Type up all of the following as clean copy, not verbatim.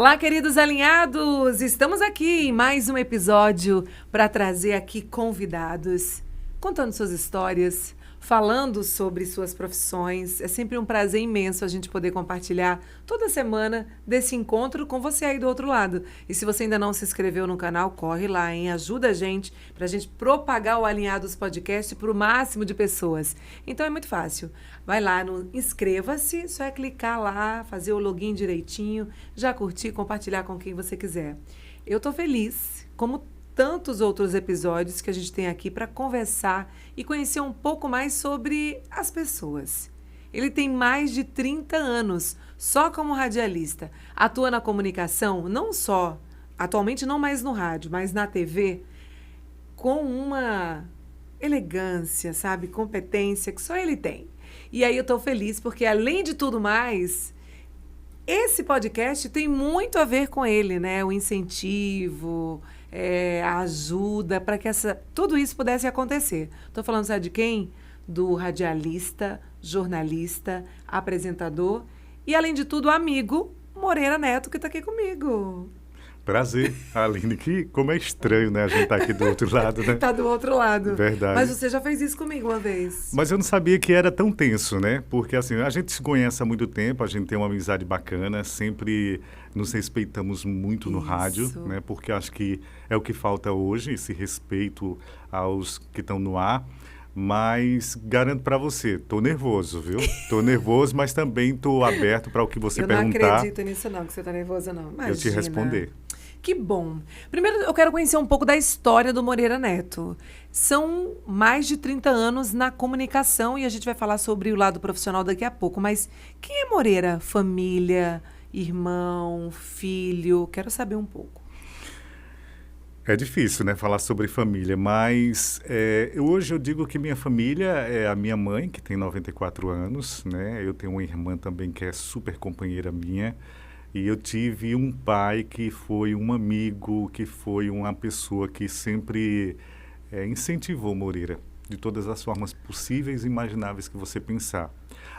Olá, queridos alinhados! Estamos aqui em mais um episódio para trazer aqui convidados, contando suas histórias, falando sobre suas profissões. É sempre um prazer imenso a gente poder compartilhar toda semana desse encontro com você aí do outro lado. E se você ainda não se inscreveu no canal, corre lá, hein? Ajuda a gente para a gente propagar o Alinhados Podcast para o máximo de pessoas. Então é muito fácil. Vai lá no inscreva-se, só é clicar lá, fazer o login direitinho, já curtir, compartilhar com quem você quiser. Eu tô feliz, como tantos outros episódios que a gente tem aqui para conversar e conhecer um pouco mais sobre as pessoas. Ele tem mais de 30 anos, só como radialista. Atua na comunicação, não só, atualmente não mais no rádio, mas na TV, com uma elegância, sabe, competência que só ele tem. E aí eu estou feliz porque, além de tudo mais, esse podcast tem muito a ver com ele, né? O incentivo, a ajuda para que tudo isso pudesse acontecer. Estou falando, sabe de quem? Do radialista, jornalista, apresentador e, além de tudo, amigo Moreira Neto, que está aqui comigo. Prazer, Aline, que como é estranho, né, a gente tá aqui do outro lado, né? Tá do outro lado. Verdade. Mas você já fez isso comigo uma vez. Mas eu não sabia que era tão tenso, né? Porque assim, a gente se conhece há muito tempo, a gente tem uma amizade bacana, sempre nos respeitamos muito no rádio, né? Porque acho que é o que falta hoje, esse respeito aos que estão no ar. Mas garanto para você, tô nervoso, viu? Tô nervoso, mas também tô aberto para o que você perguntar. Eu não acredito nisso não, que você tá nervoso não. Imagina. Eu te responder. Que bom. Primeiro, eu quero conhecer um pouco da história do Moreira Neto. São mais de 30 anos na comunicação e a gente vai falar sobre o lado profissional daqui a pouco. Mas quem é Moreira? Família, irmão, filho? Quero saber um pouco. É difícil, né, falar sobre família, mas hoje eu digo que minha família é a minha mãe, que tem 94 anos, né? Eu tenho uma irmã também que é super companheira minha. E eu tive um pai que foi um amigo, que foi uma pessoa que sempre incentivou Moreira de todas as formas possíveis e imagináveis que você pensar.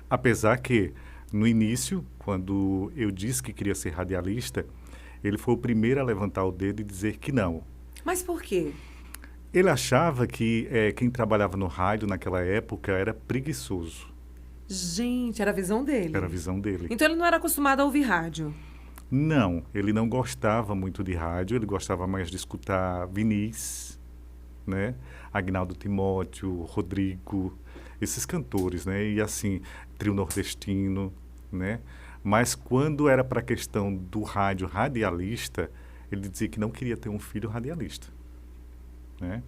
Apesar que, no início, quando eu disse que queria ser radialista, ele foi o primeiro a levantar o dedo e dizer que não. Mas por quê? Ele achava que quem trabalhava no rádio naquela época era preguiçoso. Gente, era a visão dele. Era a visão dele. Então ele não era acostumado a ouvir rádio? Não, ele não gostava muito de rádio, ele gostava mais de escutar Vinícius, né? Agnaldo Timóteo, Rodrigo, esses cantores, né? E assim, trio nordestino, né? Mas quando era para a questão do rádio radialista, ele dizia que não queria ter um filho radialista, né?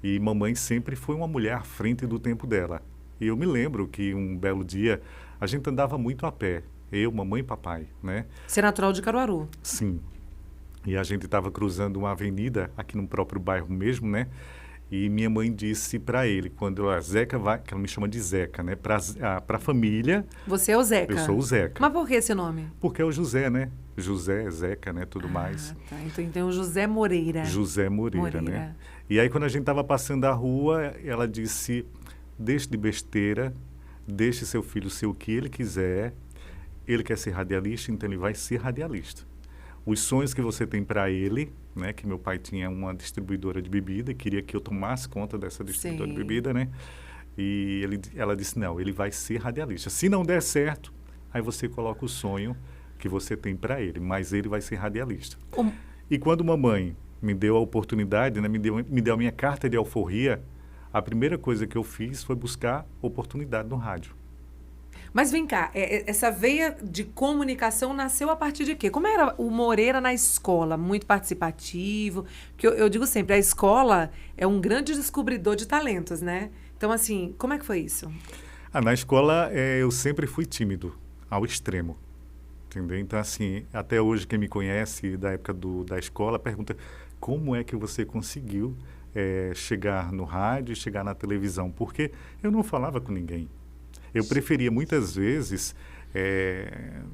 E mamãe sempre foi uma mulher à frente do tempo dela. E eu me lembro que um belo dia a gente andava muito a pé, eu, mamãe e papai, né? Você é natural de Caruaru? Sim. E a gente estava cruzando uma avenida aqui no próprio bairro mesmo, né? E minha mãe disse para ele, quando a Zeca vai, que ela me chama de Zeca, né? Para a família. Você é o Zeca? Eu sou o Zeca. Mas por que esse nome? Porque é o José, né? José, Zeca, né? Tudo mais. Tá. Então o José Moreira. José Moreira, né? E aí quando a gente estava passando a rua, ela disse: deixe de besteira, deixe seu filho ser o que ele quiser. Ele quer ser radialista, então ele vai ser radialista. Os sonhos que você tem para ele, né, que meu pai tinha uma distribuidora de bebida, queria que eu tomasse conta dessa distribuidora de bebida, né? E ela disse, não, ele vai ser radialista. Se não der certo, aí você coloca o sonho que você tem para ele, mas ele vai ser radialista. E quando mamãe me deu a oportunidade, né, me deu a minha carta de alforria, a primeira coisa que eu fiz foi buscar oportunidade no rádio. Mas vem cá, essa veia de comunicação nasceu a partir de quê? Como era o Moreira na escola? Muito participativo? Porque eu digo sempre, a escola é um grande descobridor de talentos, né? Então, assim, como é que foi isso? Na escola, eu sempre fui tímido, ao extremo. Entendeu? Então, assim, até hoje quem me conhece da época da escola pergunta como é que você conseguiu chegar no rádio e chegar na televisão? Porque eu não falava com ninguém. Eu preferia muitas vezes,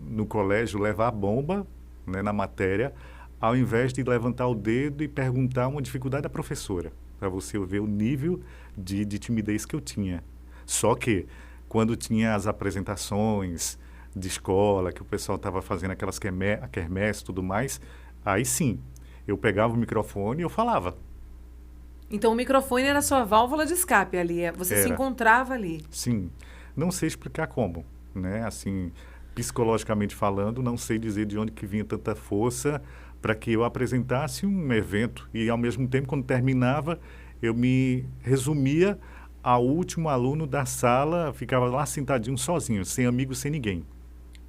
no colégio, levar a bomba, né, na matéria, ao invés de levantar o dedo e perguntar uma dificuldade da professora, para você ver o nível de timidez que eu tinha. Só que, quando tinha as apresentações, de escola, que o pessoal estava fazendo aquelas quermesse e tudo mais, aí sim, eu pegava o microfone e eu falava. Então o microfone era a sua válvula de escape ali, você se Era. encontrava ali. Sim, não sei explicar como, né? Assim, psicologicamente falando, não sei dizer de onde que vinha tanta força para que eu apresentasse um evento e, ao mesmo tempo, quando terminava, eu me resumia ao último aluno da sala, ficava lá sentadinho sozinho, sem amigos, sem ninguém.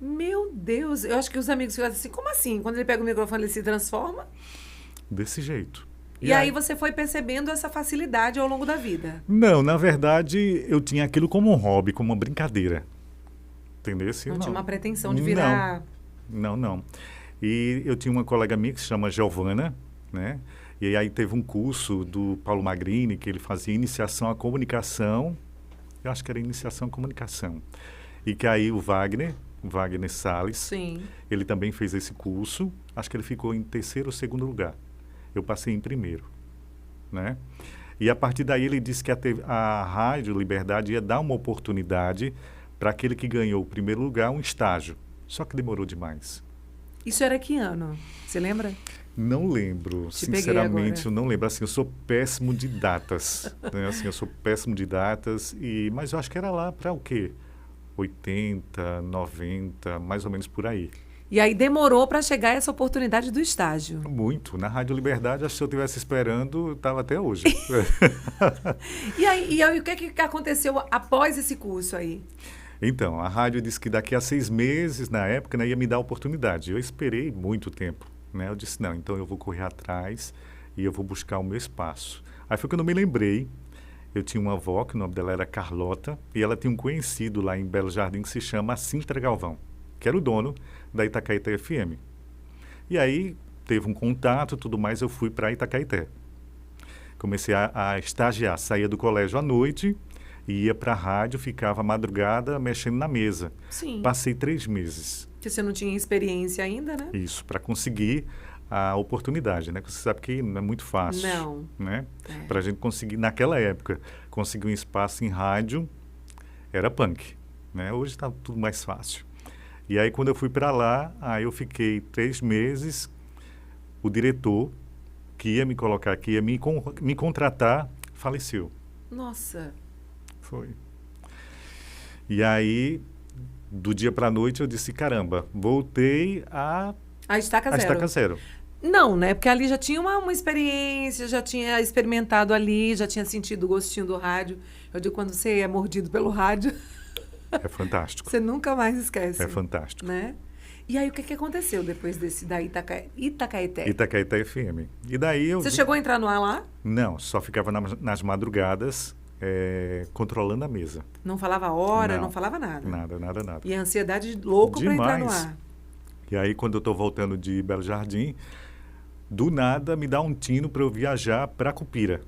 Meu Deus, eu acho que os amigos ficam assim, como assim? Quando ele pega o microfone, ele se transforma? Desse jeito. E aí você foi percebendo essa facilidade ao longo da vida? Não, na verdade, eu tinha aquilo como um hobby, como uma brincadeira. Entendeu? Não tinha uma pretensão de virar... Não. E eu tinha uma colega minha que se chama Giovana, né? E aí teve um curso do Paulo Magrini, que ele fazia iniciação à comunicação. Eu acho que era iniciação à comunicação. E que aí o Wagner Salles, Sim. ele também fez esse curso. Acho que ele ficou em terceiro ou segundo lugar. Eu passei em primeiro, né? E a partir daí ele disse que a Rádio Liberdade ia dar uma oportunidade para aquele que ganhou o primeiro lugar, um estágio. Só que demorou demais. Isso era que ano? Você lembra? Não lembro, sinceramente, eu não lembro. Assim, eu sou péssimo de datas, né? Assim, eu sou péssimo de datas, mas eu acho que era lá para o quê? 80, 90, mais ou menos por aí. E aí demorou para chegar essa oportunidade do estágio. Muito. Na Rádio Liberdade, acho que se eu estivesse esperando, estava até hoje. E aí, o que aconteceu após esse curso aí? Então, a rádio disse que daqui a 6 meses, na época, né, ia me dar a oportunidade. Eu esperei muito tempo, né? Eu disse, não, então eu vou correr atrás e eu vou buscar o meu espaço. Aí foi quando eu me lembrei, eu tinha uma avó, que o nome dela era Carlota, e ela tinha um conhecido lá em Belo Jardim que se chama Sintra Galvão, que era o dono da Itacaeté FM. E aí teve um contato, tudo mais, eu fui para Itacaeté. Comecei a estagiar, saía do colégio à noite, ia para a rádio, ficava à madrugada mexendo na mesa. Sim. Passei 3 meses. Porque você não tinha experiência ainda, né? Isso, para conseguir a oportunidade, né? Você sabe que não é muito fácil. Não. Né? Para a gente conseguir, naquela época, conseguir um espaço em rádio, era punk. Né? Hoje está tudo mais fácil. E aí, quando eu fui para lá, aí eu fiquei 3 meses, o diretor que ia me colocar, que ia me contratar, faleceu. Nossa. Foi. E aí, do dia para a noite, eu disse, caramba, voltei a estaca zero. Não, né? Porque ali já tinha uma experiência, já tinha experimentado ali, já tinha sentido o gostinho do rádio. Eu digo, quando você é mordido pelo rádio... É fantástico. Você nunca mais esquece. É fantástico. Né? E aí, o que aconteceu depois da Itacaeté? Itacaeté FM. E daí Você chegou a entrar no ar lá? Não, só ficava nas madrugadas, controlando a mesa. Não falava hora, não falava nada? Nada. E a ansiedade louco para entrar no ar? E aí, quando eu estou voltando de Belo Jardim, do nada me dá um tino para eu viajar para Cupira.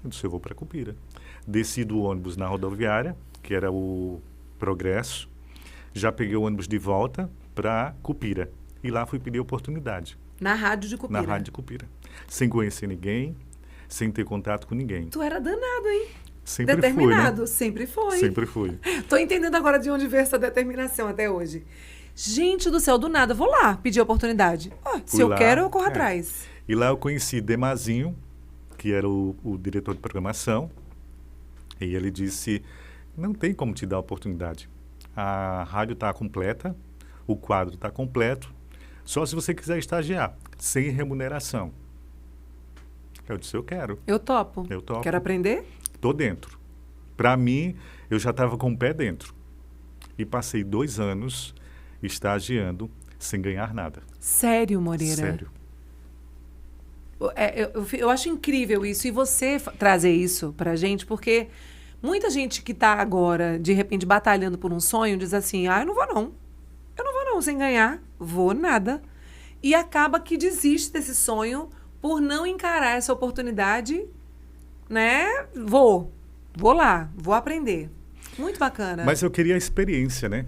Eu disse, eu vou para Cupira. Desci do ônibus na rodoviária, que era o Progresso. Já peguei o ônibus de volta para Cupira. E lá fui pedir oportunidade. Na rádio de Cupira? Na rádio de Cupira. Sem conhecer ninguém, sem ter contato com ninguém. Tu era danado, hein? Sempre determinado, fui, né? sempre foi. Sempre fui. Tô entendendo agora de onde veio essa determinação até hoje. Gente do céu, do nada, vou lá pedir oportunidade. Se eu quero, eu corro atrás. E lá eu conheci Demazinho, que era o diretor de programação. E ele disse, não tem como te dar oportunidade. A rádio está completa, o quadro está completo, só se você quiser estagiar, sem remuneração. Eu disse, eu quero. Eu topo. Quero aprender? Estou dentro. Para mim, eu já estava com o pé dentro. E passei 2 anos estagiando sem ganhar nada. Sério, Moreira? Sério. Eu acho incrível isso. E você trazer isso pra gente, porque muita gente que está agora, de repente, batalhando por um sonho, diz assim, eu não vou não. Eu não vou não, sem ganhar. Vou nada. E acaba que desiste desse sonho por não encarar essa oportunidade, né? Vou lá, vou aprender. Muito bacana. Mas eu queria a experiência, né?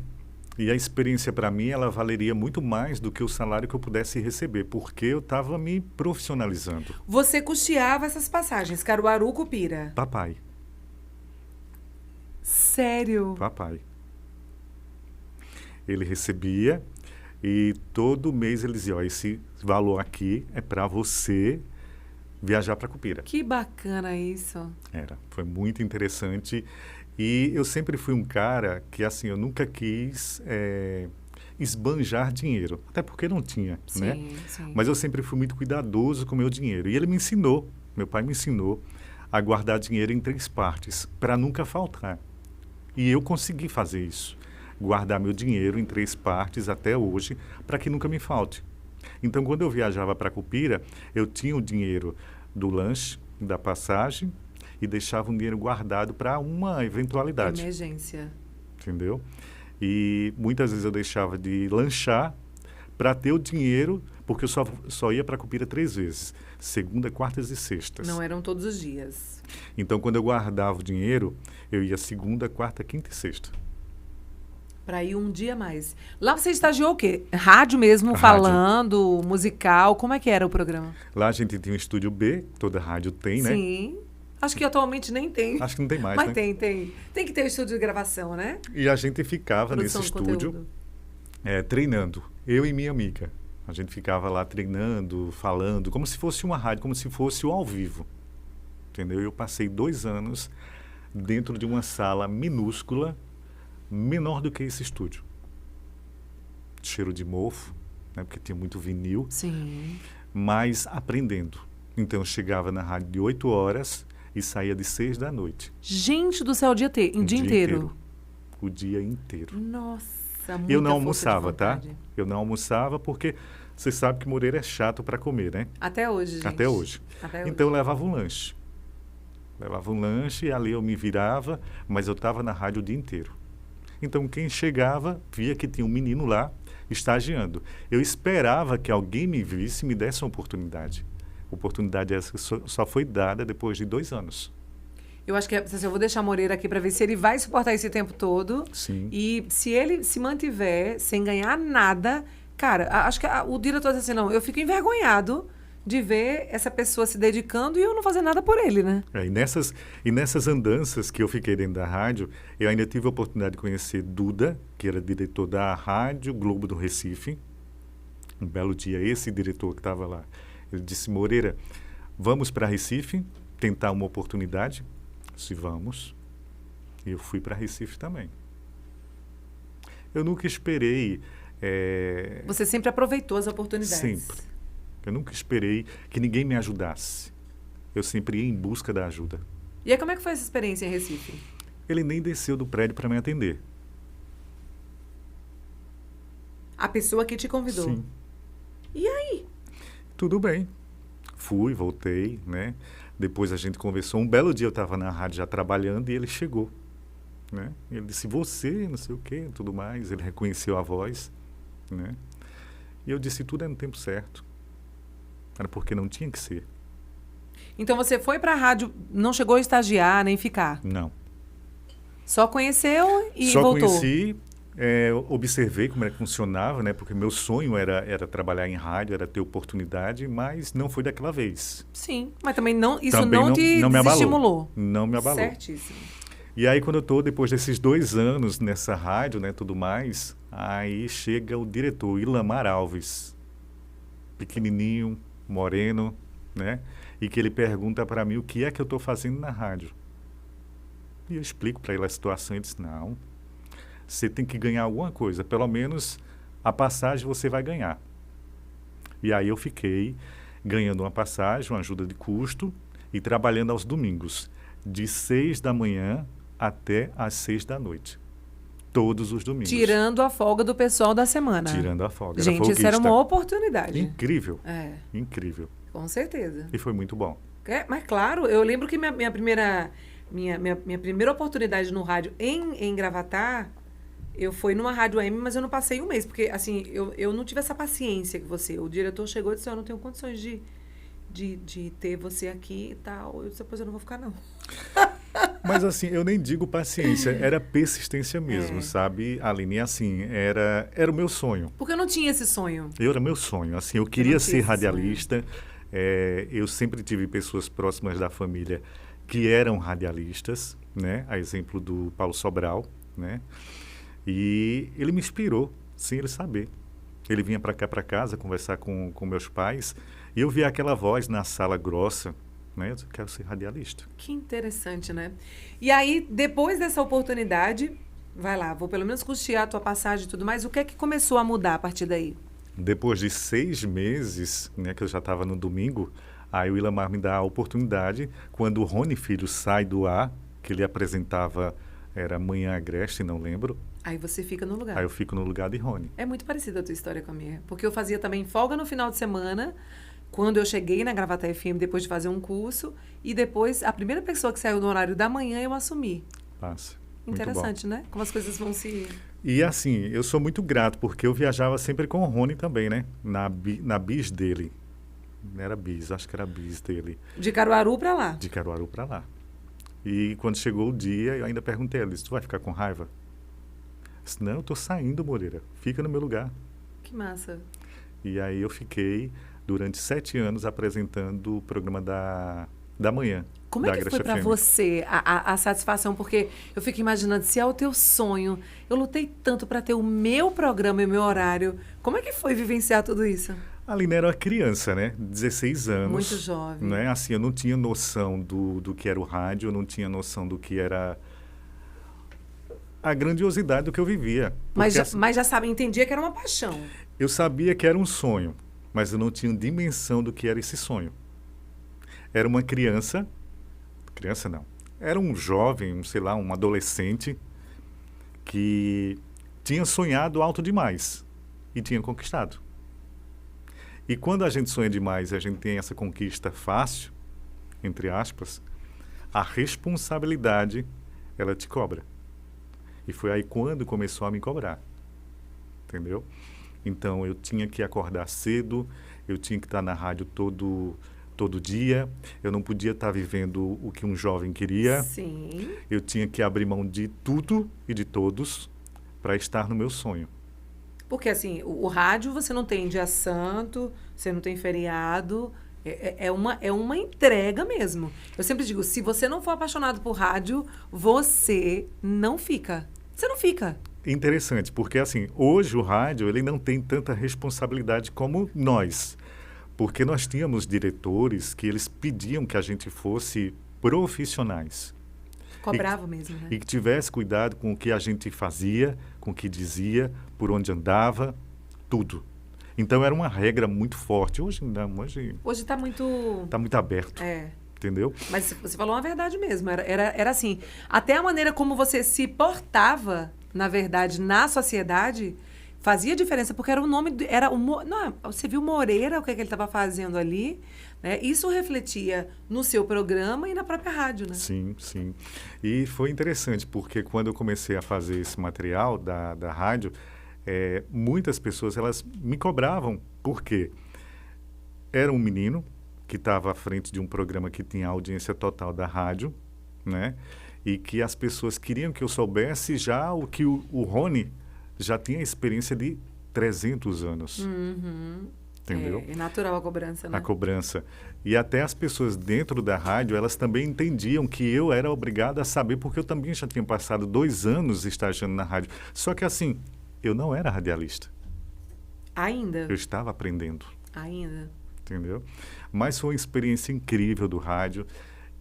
E a experiência, para mim, ela valeria muito mais do que o salário que eu pudesse receber, porque eu estava me profissionalizando. Você custeava essas passagens, Caruaru, Cupira? Papai. Sério? Papai. ele recebia e todo mês ele dizia, ó, esse valor aqui é para você viajar para Cupira. Que bacana isso. Foi muito interessante. E eu sempre fui um cara que, assim, eu nunca quis esbanjar dinheiro, até porque não tinha, né? Sim. Mas eu sempre fui muito cuidadoso com o meu dinheiro. E ele me ensinou, meu pai me ensinou a guardar dinheiro em 3 partes, para nunca faltar. E eu consegui fazer isso, guardar meu dinheiro em 3 partes até hoje, para que nunca me falte. Então, quando eu viajava para Cupira, eu tinha o dinheiro do lanche, da passagem, e deixava um dinheiro guardado para uma eventualidade. Emergência. Entendeu? E muitas vezes eu deixava de lanchar para ter o dinheiro, porque eu só ia para Cupira 3 vezes, segunda, quartas e sextas. Não eram todos os dias. Então, quando eu guardava o dinheiro, eu ia segunda, quarta, quinta e sexta. Para ir um dia a mais. Lá você estagiou o quê? Rádio mesmo, Rádio. falando, musical, como é que era o programa? Lá a gente tinha um estúdio B, toda rádio tem, né? Sim. Acho que atualmente nem tem. Acho que não tem mais, Mas né? tem. Tem que ter o estúdio de gravação, né? E a gente ficava Produção nesse de estúdio conteúdo. treinando, eu e minha amiga. A gente ficava lá treinando, falando, como se fosse uma rádio, como se fosse o ao vivo. Entendeu? Eu passei 2 anos dentro de uma sala minúscula, menor do que esse estúdio. Cheiro de mofo, né? Porque tinha muito vinil, Sim. mas aprendendo. Então eu chegava na rádio de 8 horas e saía de 6 da noite. Gente do céu, o dia inteiro. O dia inteiro. Nossa, muita Eu não força de almoçava, tá? vontade. Eu não almoçava porque você sabe que Moreira é chato para comer, né? Até hoje, gente. Até hoje. Até hoje. Então eu levava um lanche. E ali eu me virava, mas eu estava na rádio o dia inteiro. Então quem chegava via que tinha um menino lá estagiando. Eu esperava que alguém me visse e me desse uma oportunidade. Oportunidade essa que só foi dada depois de 2 anos. Eu acho que eu vou deixar Moreira aqui para ver se ele vai suportar esse tempo todo. Sim. E se ele se mantiver sem ganhar nada, cara, acho que o diretor disse assim, não, eu fico envergonhado de ver essa pessoa se dedicando e eu não fazer nada por ele, né? E nessas andanças que eu fiquei dentro da rádio, eu ainda tive a oportunidade de conhecer Duda, que era diretor da Rádio Globo do Recife. Um belo dia, esse diretor que estava lá, ele disse, Moreira, vamos para Recife tentar uma oportunidade? Se vamos. E eu fui para Recife também. Eu nunca esperei... Você sempre aproveitou as oportunidades. Sempre. Eu nunca esperei que ninguém me ajudasse. Eu sempre ia em busca da ajuda. E aí, como é que foi essa experiência em Recife? Ele nem desceu do prédio para me atender. A pessoa que te convidou. Sim. E aí? Tudo bem. Fui, voltei, né? Depois a gente conversou. Um belo dia eu estava na rádio já trabalhando e ele chegou, né? Ele disse, você, não sei o quê, tudo mais. Ele reconheceu a voz, né? E eu disse, tudo é no tempo certo. Era porque não tinha que ser. Então você foi para a rádio, não chegou a estagiar, nem ficar? Não. Só conheceu e Só voltou? conheci, observei como é que funcionava, né? Porque meu sonho era trabalhar em rádio, era ter oportunidade, mas não foi daquela vez. Sim, mas também não, isso Também não te me abalou. desestimulou? Não me abalou. Certíssimo. E aí, quando eu estou, depois desses 2 anos nessa rádio, né, tudo mais, aí chega o diretor, Ilamar Alves, pequenininho, moreno, né, e que ele pergunta para mim o que é que eu estou fazendo na rádio. E eu explico para ele a situação, ele diz, não, você tem que ganhar alguma coisa, pelo menos a passagem você vai ganhar. E aí eu fiquei ganhando uma passagem, uma ajuda de custo, e trabalhando aos domingos, de 6 da manhã até às 6 da noite. Todos os domingos. Tirando a folga do pessoal da semana. Tirando a folga. Gente, isso era uma oportunidade. Incrível. Incrível. Com certeza. E foi muito bom. Mas claro, eu lembro que minha primeira oportunidade no rádio em Gravatar, eu fui numa rádio AM, mas eu não passei um mês, porque assim, eu não tive essa paciência que você. O diretor chegou e disse, eu não tenho condições de ter você aqui e tal. Eu disse, depois eu não vou ficar, não. Mas assim, eu nem digo paciência, era persistência mesmo, sabe, Aline? Assim, era o meu sonho. Porque eu não tinha esse sonho. Era meu sonho, assim, eu queria ser radialista. Eu sempre tive pessoas próximas da família que eram radialistas, né? A exemplo do Paulo Sobral, né? E ele me inspirou, sem ele saber. Ele vinha para cá, para casa, conversar com meus pais, e eu via aquela voz na sala grossa, né? Eu quero ser radialista. Que interessante, né? E aí, depois dessa oportunidade, vai lá, vou pelo menos custear a tua passagem e tudo mais, o que é que começou a mudar a partir daí? Depois de 6 meses, né, que eu já estava no domingo, aí o Ilamar me dá a oportunidade, quando o Rony Filho sai do ar, que ele apresentava, era Manhã Agreste, não lembro. Aí você fica no lugar. Aí eu fico no lugar de Rony. É muito parecida a tua história com a minha. Porque eu fazia também folga no final de semana, quando eu cheguei na Gravataí FM, depois de fazer um curso, e depois, a primeira pessoa que saiu no horário da manhã, eu assumi. Passa. Interessante, né? Como as coisas vão se... E assim, eu sou muito grato, porque eu viajava sempre com o Rony também, né? Na bis dele. Não era bis, acho que era bis dele. De Caruaru para lá. De Caruaru para lá. E quando chegou o dia, eu ainda perguntei a ele, tu vai ficar com raiva? Eu disse, não, eu tô saindo, Moreira. Fica no meu lugar. Que massa. E aí eu fiquei, durante 7 anos, apresentando o programa da manhã. Como é que foi para você a satisfação? Porque eu fico imaginando, se é o teu sonho, eu lutei tanto para ter o meu programa e o meu horário. Como é que foi vivenciar tudo isso? A Aline era uma criança, né? 16 anos. Muito jovem. Né? Assim, eu não tinha noção do que era o rádio, eu não tinha noção do que era a grandiosidade do que eu vivia. Mas já sabe, entendia que era uma paixão. Eu sabia que era um sonho, mas eu não tinha dimensão do que era esse sonho. Era uma criança não, era um jovem, sei lá, um adolescente que tinha sonhado alto demais e tinha conquistado. E quando a gente sonha demais e a gente tem essa conquista fácil, entre aspas, a responsabilidade, ela te cobra. E foi aí quando começou a me cobrar, entendeu? Então, eu tinha que acordar cedo, eu tinha que estar na rádio todo dia, eu não podia estar vivendo o que um jovem queria. Sim. Eu tinha que abrir mão de tudo e de todos para estar no meu sonho. Porque, assim, o rádio você não tem dia santo, você não tem feriado, é uma entrega mesmo. Eu sempre digo, se você não for apaixonado por rádio, você não fica. Você não fica. Interessante, porque, assim, hoje o rádio ele não tem tanta responsabilidade como nós. Porque nós tínhamos diretores que eles pediam que a gente fosse profissionais. Cobrava mesmo, né? E que tivesse cuidado com o que a gente fazia, com o que dizia, por onde andava, tudo. Então era uma regra muito forte. Hoje não, hoje está muito... Está muito aberto. É. Entendeu? Mas você falou uma verdade mesmo. Era assim, até a maneira como você se portava, na verdade, na sociedade... fazia diferença, porque era o nome... você viu Moreira, o que ele estava fazendo ali, né? Isso refletia no seu programa e na própria rádio, né? Sim, sim. E foi interessante, porque quando eu comecei a fazer esse material da rádio, muitas pessoas elas me cobravam, porque era um menino que estava à frente de um programa que tinha audiência total da rádio, né? E que as pessoas queriam que eu soubesse já o que o Rony... já tinha experiência de 300 anos. Uhum. Entendeu? É natural a cobrança, né? A cobrança. E até as pessoas dentro da rádio, elas também entendiam que eu era obrigado a saber, porque eu também já tinha passado 2 anos estagiando na rádio. Só que assim, eu não era radialista. Ainda? Eu estava aprendendo. Ainda. Entendeu? Mas foi uma experiência incrível do rádio.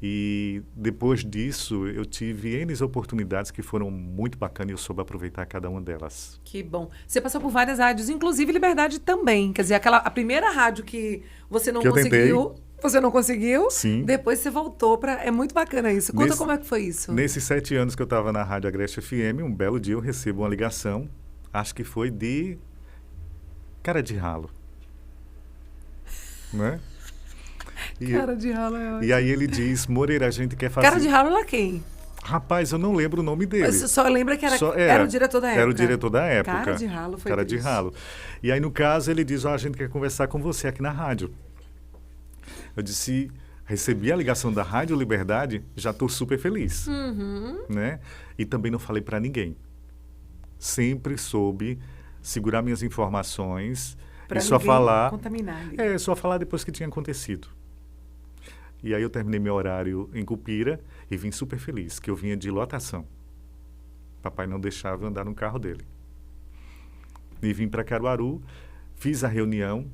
E depois disso, eu tive N oportunidades que foram muito bacanas e eu soube aproveitar cada uma delas. Que bom. Você passou por várias rádios, inclusive Liberdade também. Quer dizer, a primeira rádio que você não conseguiu... Você não conseguiu? Sim. Depois você voltou para... É muito bacana isso. Conta como é que foi isso. Nesses 7 anos que eu estava na Rádio Agreste FM, um belo dia eu recebo uma ligação, acho que foi de Cara de Ralo. Né? Cara de Ralo é ótimo. E aí ele diz, Moreira, a gente quer fazer... Cara de Ralo era quem? Rapaz, eu não lembro o nome dele. Você só lembra que era o diretor da época. Era o diretor da época. Cara de Ralo foi Cara de Ralo. E aí, no caso, ele diz, a gente quer conversar com você aqui na rádio. Eu disse, recebi a ligação da Rádio Liberdade, já estou super feliz. Uhum. Né? E também não falei para ninguém. Sempre soube segurar minhas informações pra e só falar... contaminar ali. Só falar depois que tinha acontecido. E aí eu terminei meu horário em Cupira e vim super feliz, que eu vinha de lotação. Papai não deixava eu andar no carro dele. E vim para Caruaru, fiz a reunião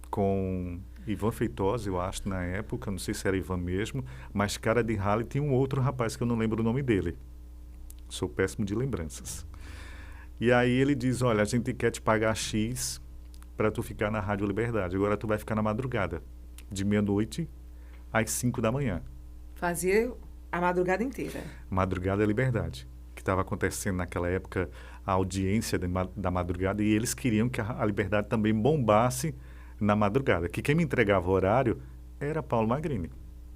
com Ivan Feitosa, eu acho, na época, não sei se era Ivan mesmo, mas cara de rally tinha um outro rapaz que eu não lembro o nome dele. Sou péssimo de lembranças. E aí ele diz, olha, a gente quer te pagar X para tu ficar na Rádio Liberdade. Agora tu vai ficar na madrugada, de meia-noite às 5 da manhã. Fazia a madrugada inteira. Madrugada Liberdade, que estava acontecendo naquela época a audiência da madrugada, e eles queriam que a Liberdade também bombasse na madrugada, que quem me entregava o horário era Paulo Magrini.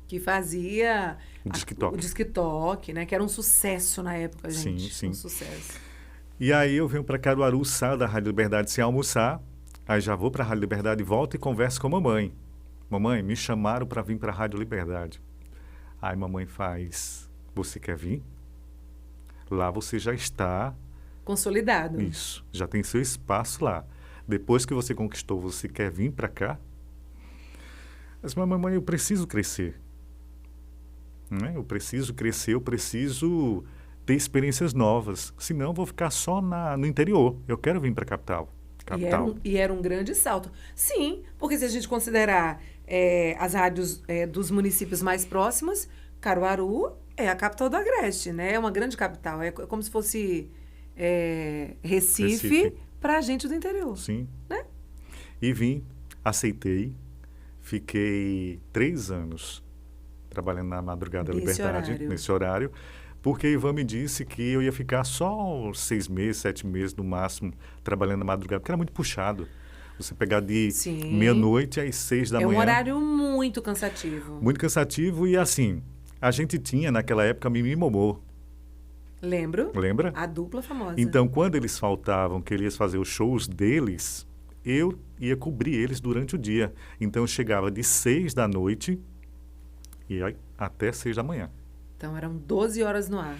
Que fazia o Disque Toque, né? Que era um sucesso na época, gente. Sim. Um sucesso. E aí eu venho para Caruaru, saio da Rádio Liberdade sem almoçar, aí já vou para a Rádio Liberdade, volto e converso com a mamãe. Mamãe, me chamaram para vir para a Rádio Liberdade. Aí mamãe faz, você quer vir? Lá você já está... Consolidado. Isso, já tem seu espaço lá. Depois que você conquistou, você quer vir para cá? Mas, mamãe, eu preciso crescer. Né? Eu preciso crescer, eu preciso ter experiências novas. Senão, eu vou ficar só no interior. Eu quero vir para a capital. E era um grande salto. Sim, porque se a gente considerar as rádios dos municípios mais próximos, Caruaru é a capital do Agreste, né? É uma grande capital. É como se fosse Recife para a gente do interior. Sim. Né? E vim, aceitei, fiquei 3 anos trabalhando na Madrugada Liberdade, nesse horário, porque Ivan me disse que eu ia ficar só 6 meses, 7 meses no máximo, trabalhando na madrugada, porque era muito puxado. Você pegar de meia-noite às 6 da manhã. É um horário muito cansativo. Muito cansativo e assim, a gente tinha naquela época Mimi e Momô. Lembro. Lembra? A dupla famosa. Então, quando eles faltavam, que eles iam fazer os shows deles, eu ia cobrir eles durante o dia. Então, eu chegava de 6 da noite e até 6 da manhã. Então, eram 12 horas no ar.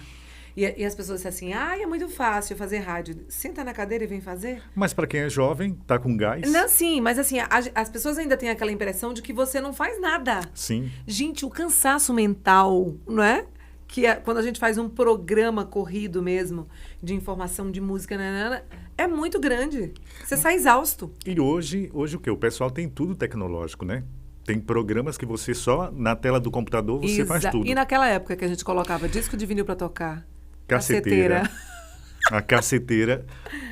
E as pessoas disseram assim, é muito fácil fazer rádio. Senta na cadeira e vem fazer. Mas para quem é jovem, tá com gás. Não, sim, mas assim, as pessoas ainda têm aquela impressão de que você não faz nada. Sim. Gente, o cansaço mental, não é? Que quando a gente faz um programa corrido mesmo, de informação, de música, é muito grande. Você sai exausto. E hoje o quê? O pessoal tem tudo tecnológico, né? Tem programas que você só, na tela do computador, você faz tudo. E naquela época que a gente colocava disco de vinil para tocar? Caceteira. A caceteira.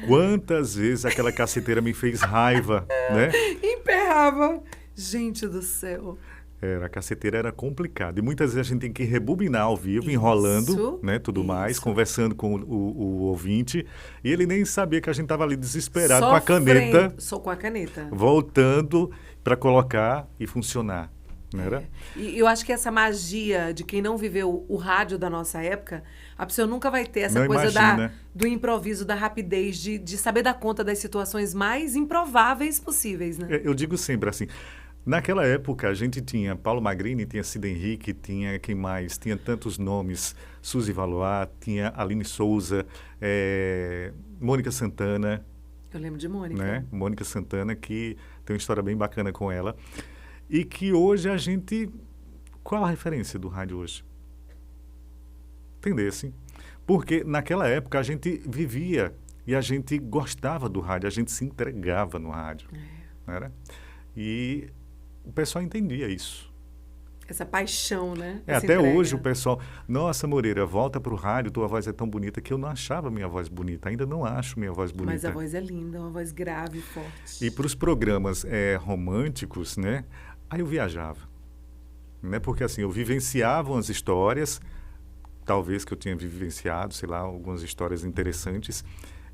Quantas vezes aquela caceteira me fez raiva, né? Emperrava. Gente do céu. A caceteira era complicada. E muitas vezes a gente tem que rebobinar ao vivo, enrolando, né, tudo mais, conversando com o ouvinte. E ele nem sabia que a gente estava ali desesperado com a caneta. Só com a caneta. Voltando para colocar e funcionar. Não era? E eu acho que essa magia de quem não viveu o rádio da nossa época, a pessoa nunca vai ter essa coisa do improviso, da rapidez, de saber dar conta das situações mais improváveis possíveis, né? Eu digo sempre assim... Naquela época, a gente tinha Paulo Magrini, tinha Cida Henrique, tinha quem mais? Tinha tantos nomes, Suzy Valois, tinha Aline Souza, Mônica Santana. Eu lembro de Mônica. Né? Mônica Santana, que tem uma história bem bacana com ela. E que hoje a gente... Qual a referência do rádio hoje? Entendesse? Porque naquela época a gente vivia e a gente gostava do rádio, a gente se entregava no rádio. Não era? E... o pessoal entendia isso. Essa paixão, né? Até hoje o pessoal... Nossa, Moreira, volta para o rádio, tua voz é tão bonita, que eu não achava minha voz bonita. Ainda não acho minha voz bonita. Mas a voz é linda, uma voz grave e forte. E para os programas românticos, né? Aí eu viajava. Né? Porque assim, eu vivenciava umas histórias, talvez que eu tinha vivenciado, sei lá, algumas histórias interessantes,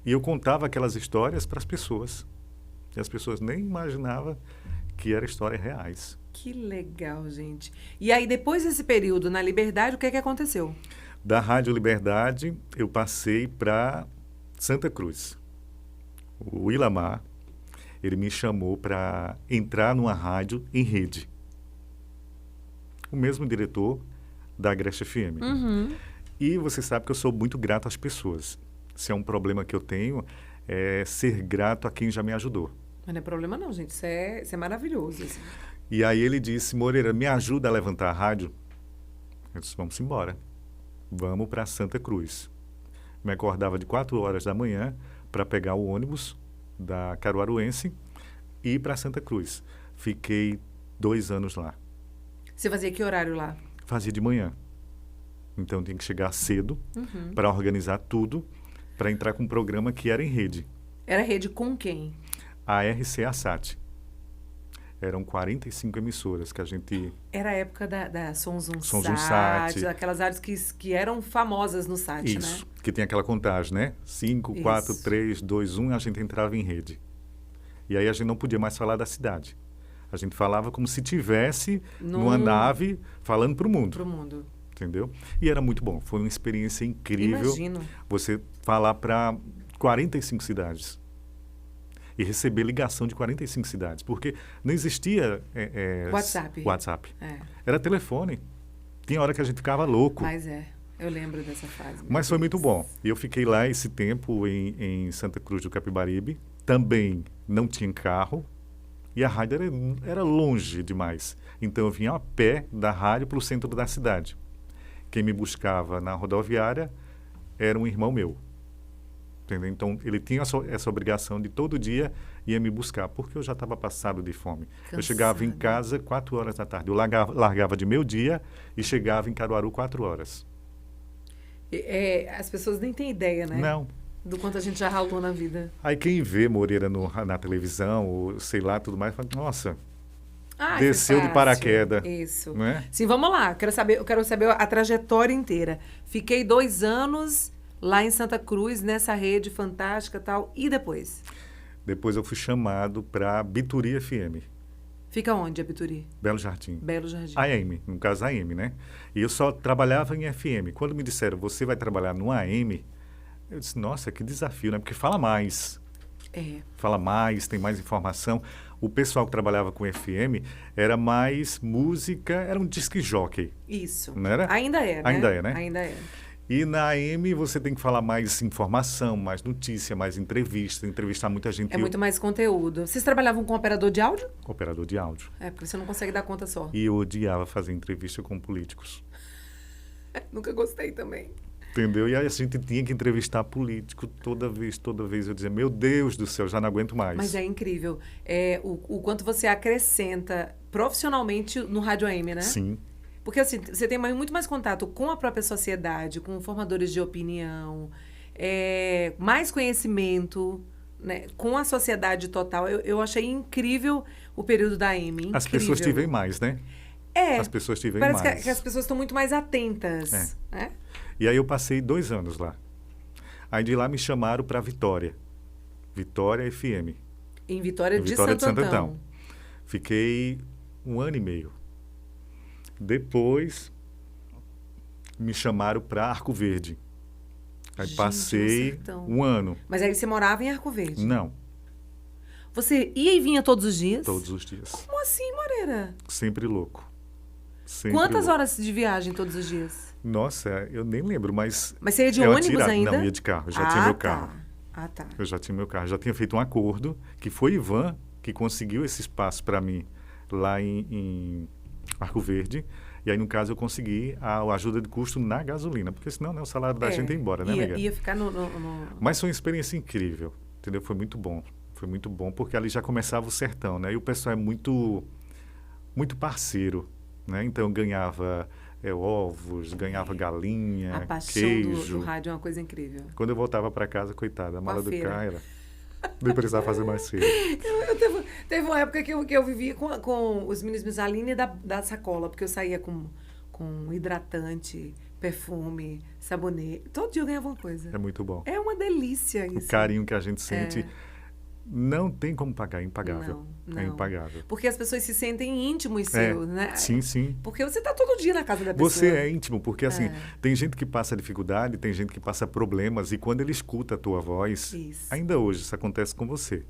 e eu contava aquelas histórias para as pessoas. E as pessoas nem imaginavam que eram histórias reais. Que legal, gente. E aí, depois desse período na Liberdade, o que aconteceu? Da Rádio Liberdade, eu passei para Santa Cruz. O Ilamar, ele me chamou para entrar numa rádio em rede. O mesmo diretor da Agreste FM. Uhum. E você sabe que eu sou muito grato às pessoas. Se é um problema que eu tenho, é ser grato a quem já me ajudou. Mas não é problema não, gente. Isso é maravilhoso. Assim. E aí ele disse, Moreira, me ajuda a levantar a rádio? Eu disse, vamos embora. Vamos para Santa Cruz. Me acordava de 4 horas da manhã para pegar o ônibus da Caruaruense e ir para Santa Cruz. Fiquei 2 anos lá. Você fazia que horário lá? Fazia de manhã. Então, tinha que chegar cedo para organizar tudo, para entrar com um programa que era em rede. Era rede com quem? A RCA-SAT. Eram 45 emissoras que a gente... Era a época da Sons Um Sons Um Sat, Sat. aquelas rádios que eram famosas no Sat, Isso, né? que tem aquela contagem, né? 5, 4, Isso. 3, 2, 1, a gente entrava em rede. E aí a gente não podia mais falar da cidade. A gente falava como se tivesse numa nave falando para o mundo. Pro mundo. Entendeu? E era muito bom. Foi uma experiência incrível. Imagino. Você falar para 45 cidades. E receber ligação de 45 cidades. Porque não existia WhatsApp. É. Era telefone. Tinha hora que a gente ficava louco. Mas eu lembro dessa fase. Mas foi muito bom. Eu fiquei lá esse tempo em Santa Cruz do Capibaribe. Também não tinha carro. E a rádio era longe demais. Então eu vinha a pé da rádio para o centro da cidade. Quem me buscava na rodoviária era um irmão meu. Entendeu? Então, ele tinha essa obrigação de todo dia ia me buscar, porque eu já estava passado de fome. Cansado. Eu chegava em casa 4 horas da tarde. Eu largava de meio-dia e chegava em Caruaru 4 horas. As pessoas nem têm ideia, né? Não. Do quanto a gente já ralou na vida. Aí quem vê Moreira na televisão, ou sei lá, tudo mais, fala, nossa, Ah, desceu foi de fácil. paraquedas. Isso. Não é? Sim, vamos lá. Eu quero saber a trajetória inteira. Fiquei 2 anos lá em Santa Cruz, nessa rede fantástica e tal. E depois? Depois eu fui chamado para Bituri FM, Fica onde, Abituri? Belo Jardim. Belo Jardim. AM, no caso AM, né? E eu só trabalhava em FM. Quando me disseram, você vai trabalhar no AM, eu disse, nossa, que desafio, né? Porque fala mais. Fala mais, tem mais informação. O pessoal que trabalhava com FM era mais música, era um disc jockey. Isso. Não era? Ainda é, né? Ainda é, né? Ainda é. E na AM você tem que falar mais informação, mais notícia, mais entrevista, entrevistar muita gente. É muito mais conteúdo. Vocês trabalhavam com operador de áudio? Operador de áudio. Porque você não consegue dar conta só. E eu odiava fazer entrevista com políticos. Nunca gostei também. Entendeu? E aí a gente tinha que entrevistar político toda vez. Eu dizia, meu Deus do céu, já não aguento mais. Mas é incrível. O quanto você acrescenta profissionalmente no rádio AM, né? Sim. Porque assim, você tem muito mais contato com a própria sociedade, com formadores de opinião, mais conhecimento, né, com a sociedade total. Eu achei incrível o período da AM. Incrível. As pessoas te veem mais, né? As pessoas te veem parece mais. que as pessoas estão muito mais atentas. Né? E aí eu passei 2 anos lá. Aí de lá me chamaram para Vitória. Vitória FM. Em Vitória de Santo Antão. Antão. Fiquei 1 ano e meio. Depois me chamaram para Arco Verde. Aí passei 1 ano. Mas aí você morava em Arco Verde? Não. Você ia e vinha todos os dias? Todos os dias. Como assim, Moreira? Sempre louco. Sempre Quantas louco. horas de viagem todos os dias? Nossa, eu nem lembro, mas... Mas você ia de ônibus ainda? Não, ia de carro. Eu já tinha meu carro. Tá. Eu já tinha meu carro. Já tinha feito um acordo, que foi Ivan que conseguiu esse espaço para mim lá em Arco Verde. E aí, no caso, eu consegui a ajuda de custo na gasolina. Porque senão, né, o salário da gente ia embora, né, amiga? Ia ficar no... Mas foi uma experiência incrível, entendeu? Foi muito bom. Foi muito bom, porque ali já começava o sertão, né? E o pessoal é muito parceiro, né? Então, eu ganhava ovos, ganhava galinha, a paixão queijo. do rádio é uma coisa incrível. Quando eu voltava para casa, coitada, a mala do feira. carro era... Nem precisava fazer mais feira. Teve uma época que eu vivia com os meninos Misaline da sacola, porque eu saía com hidratante, perfume, sabonete. Todo dia eu ganhava uma coisa. É muito bom. É uma delícia isso. O carinho que a gente sente não tem como pagar, é impagável. Não. É impagável. Porque as pessoas se sentem íntimos seus, né? Sim. Porque você está todo dia na casa da pessoa. Você é íntimo, porque assim, tem gente que passa dificuldade, tem gente que passa problemas, e quando ele escuta a tua voz, ainda hoje isso acontece com você.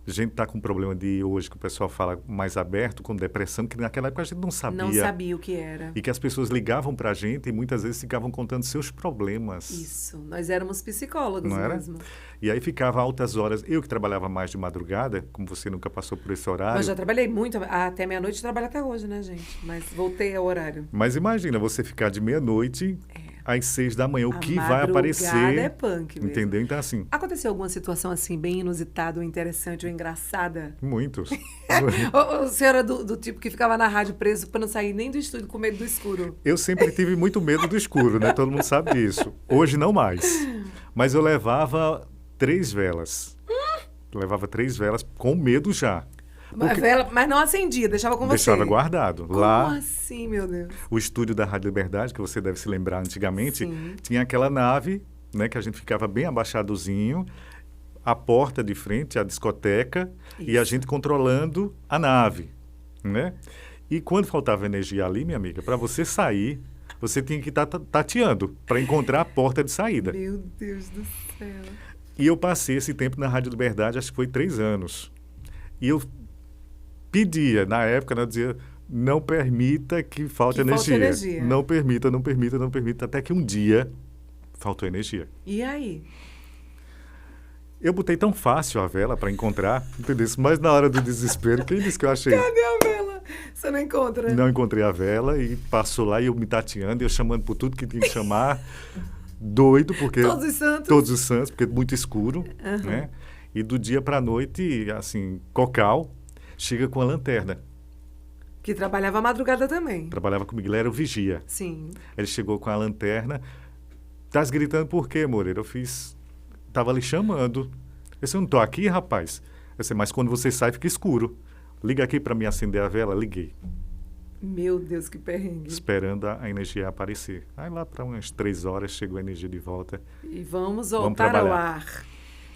A gente está com um problema de hoje, que o pessoal fala mais aberto, com depressão, que naquela época a gente não sabia. Não sabia o que era. E que as pessoas ligavam para a gente e muitas vezes ficavam contando seus problemas. Isso, nós éramos psicólogos não mesmo. Era? E aí ficava altas horas. Eu que trabalhava mais de madrugada, como você nunca passou por esse horário. Mas já trabalhei muito, até meia-noite, trabalho até hoje, né, gente? Mas voltei ao horário. Mas imagina você ficar de meia-noite às 6 da manhã, o A que vai aparecer. madrugada é punk mesmo. Entendeu? Então, assim, Aconteceu alguma situação assim, bem inusitada, ou interessante, ou engraçada? muitos. O senhor era do tipo que ficava na rádio preso para não sair nem do estúdio com medo do escuro? Eu sempre tive muito medo do escuro, né? Todo mundo sabe disso. Hoje não mais. Mas eu levava 3 velas. Levava 3 velas com medo já. Mas, mas não acendia, deixava com você. Deixava guardado. Como Lá, assim, meu Deus? o estúdio da Rádio Liberdade, que você deve se lembrar antigamente, Sim. tinha aquela nave, né? Que a gente ficava bem abaixadozinho, a porta de frente, a discoteca, e a Isso. gente controlando a nave, né? E quando faltava energia ali, minha amiga, para você sair, você tinha que estar tateando para encontrar a porta de saída. Meu Deus do céu. E eu passei esse tempo na Rádio Liberdade, acho que foi 3 anos. E eu pedia, na época, né, eu dizia, não permita que falte energia. Não permita, não permita, não permita. Até que um dia faltou energia. E aí? Eu botei tão fácil a vela para encontrar, entendeu? Mas na hora do desespero, quem disse que eu achei? Cadê a vela? Você não encontra? Não encontrei a vela e passou lá e eu me tateando, eu chamando por tudo que tinha que chamar. Doido, porque... Todos os santos? Todos os santos, porque é muito escuro, né? E do dia para a noite, assim, Cocal chega com a lanterna. Que trabalhava à madrugada também. Trabalhava comigo, ele era o vigia. Sim. Ele chegou com a lanterna. Tás gritando por quê, Moreira? Eu fiz... Tava ali chamando. Eu disse, eu não tô aqui, rapaz. Eu disse, mas quando você sai, fica escuro. Liga aqui para me acender a vela. Liguei. Meu Deus, que perrengue. Esperando a energia aparecer. Aí lá para umas 3 horas chegou a energia de volta. E vamos voltar ao ar.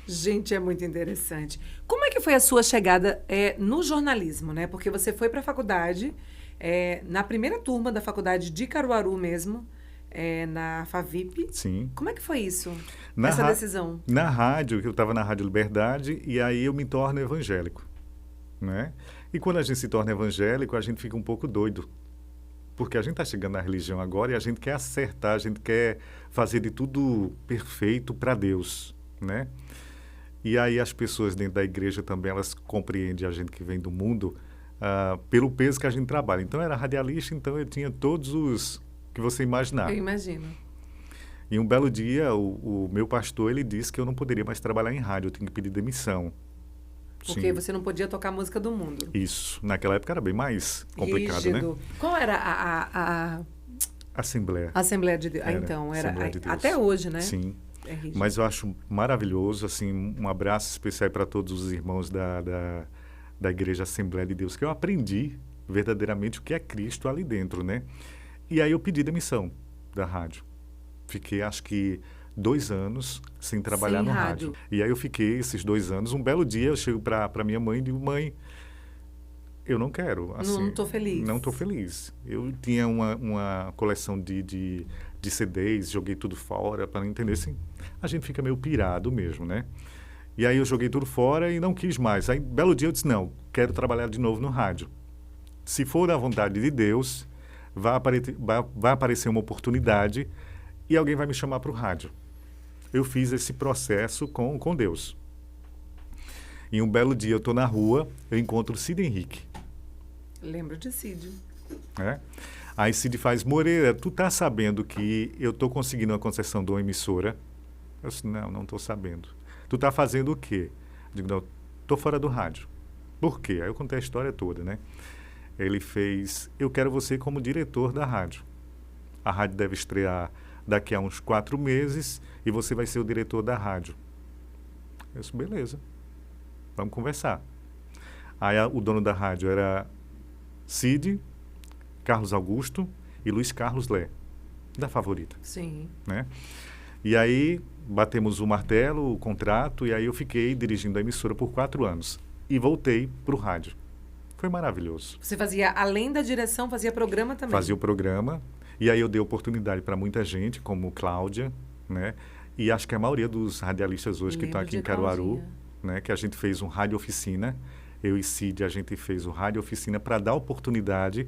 Gente, é muito interessante. Como é que foi a sua chegada no jornalismo, né? Porque você foi para a faculdade, na primeira turma da faculdade de Caruaru mesmo, na FAVIP. Sim. Como é que foi isso? Na essa decisão? Na rádio, que eu estava na Rádio Liberdade, e aí eu me torno evangélico, né? E quando a gente se torna evangélico, a gente fica um pouco doido. Porque a gente está chegando na religião agora e a gente quer acertar, a gente quer fazer de tudo perfeito para Deus, né? E aí as pessoas dentro da igreja também, elas compreendem a gente que vem do mundo pelo peso que a gente trabalha. Então, eu era radialista, então eu tinha todos os que você imaginar. Eu imagino. E um belo dia, o meu pastor, ele disse que eu não poderia mais trabalhar em rádio, eu tinha que pedir demissão. Porque Sim. você não podia tocar música do mundo. Isso. Naquela época era bem mais complicado, Rígido. né? Qual era a Assembleia. Assembleia de Deus? Era, Então, era Assembleia de Deus. até hoje, né? Sim. É rígido. Mas eu acho maravilhoso, assim, um abraço especial para todos os irmãos da Igreja Assembleia de Deus, que eu aprendi verdadeiramente o que é Cristo ali dentro, né? E aí eu pedi demissão da rádio. Fiquei, acho que, 2 anos sem trabalhar Sem no rádio. rádio. E aí eu fiquei esses 2 anos. Um belo dia eu chego para minha mãe e digo, mãe, eu não quero. Assim, Não estou feliz. Não estou feliz. Eu tinha uma coleção de CDs, joguei tudo fora, para não entender assim. A gente fica meio pirado mesmo, né? E aí eu joguei tudo fora e não quis mais. Aí, belo dia eu disse, não, quero trabalhar de novo no rádio. Se for da vontade de Deus, vai aparecer uma oportunidade e alguém vai me chamar para o rádio. Eu fiz esse processo com Deus. E um belo dia eu estou na rua, eu encontro o Cid Henrique. Lembro de Cid. Né? Aí Cid faz, Moreira, tu tá sabendo que eu estou conseguindo uma concessão de uma emissora? Eu disse, não estou sabendo. Tu tá fazendo o quê? Eu digo, não, estou fora do rádio. Por quê? Aí eu contei a história toda, né? Ele fez, eu quero você como diretor da rádio. A rádio deve estrear daqui a uns 4 meses e você vai ser o diretor da rádio. Eu disse, beleza, vamos conversar. Aí o dono da rádio era Cid, Carlos Augusto e Luiz Carlos Lé, da Favorita. Sim. Né? E aí batemos o martelo, o contrato, e aí eu fiquei dirigindo a emissora por 4 anos. E voltei para o rádio. Foi maravilhoso. Você fazia, além da direção, fazia programa também? Fazia o programa. E aí eu dei oportunidade para muita gente, como Cláudia, né? E acho que a maioria dos radialistas hoje que estão aqui em Caruaru, né? Que a gente fez um rádio oficina. Eu e Cid, a gente fez o rádio oficina para dar oportunidade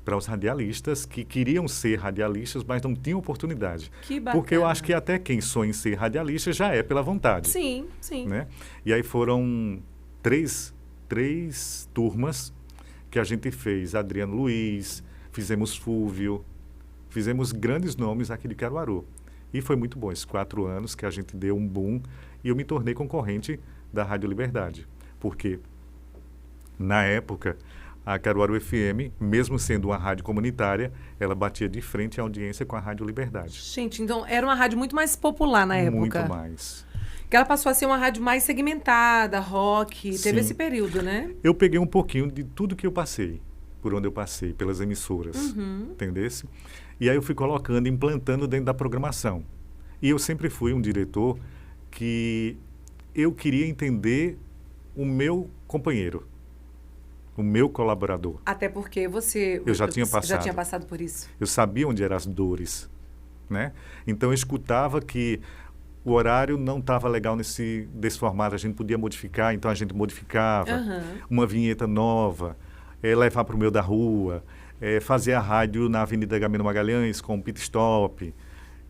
para os radialistas que queriam ser radialistas, mas não tinham oportunidade. Que bacana. Porque eu acho que até quem sonha em ser radialista já é pela vontade. Sim, sim. Né? E aí foram três turmas que a gente fez. Adriano Luiz, fizemos Fúvio, fizemos grandes nomes aqui de Caruaru. E foi muito bom esses 4 anos que a gente deu um boom e eu me tornei concorrente da Rádio Liberdade. Porque, na época, a Caruaru FM, mesmo sendo uma rádio comunitária, ela batia de frente à audiência com a Rádio Liberdade. Gente, então era uma rádio muito mais popular na época. Muito mais. Que ela passou a ser uma rádio mais segmentada, rock, Sim. teve esse período, né? Eu peguei um pouquinho de tudo que eu passei, por onde eu passei, pelas emissoras, entendesse? E aí eu fui colocando, implantando dentro da programação. E eu sempre fui um diretor que eu queria entender o meu companheiro, o meu colaborador. Até porque você Eu já tinha passado. já tinha passado por isso. Eu sabia onde eram as dores, né? Então eu escutava que o horário não estava legal desse formato, a gente podia modificar, então a gente modificava. Uma vinheta nova, levar para o meio da rua, fazer a rádio na Avenida Gamino Magalhães com pit stop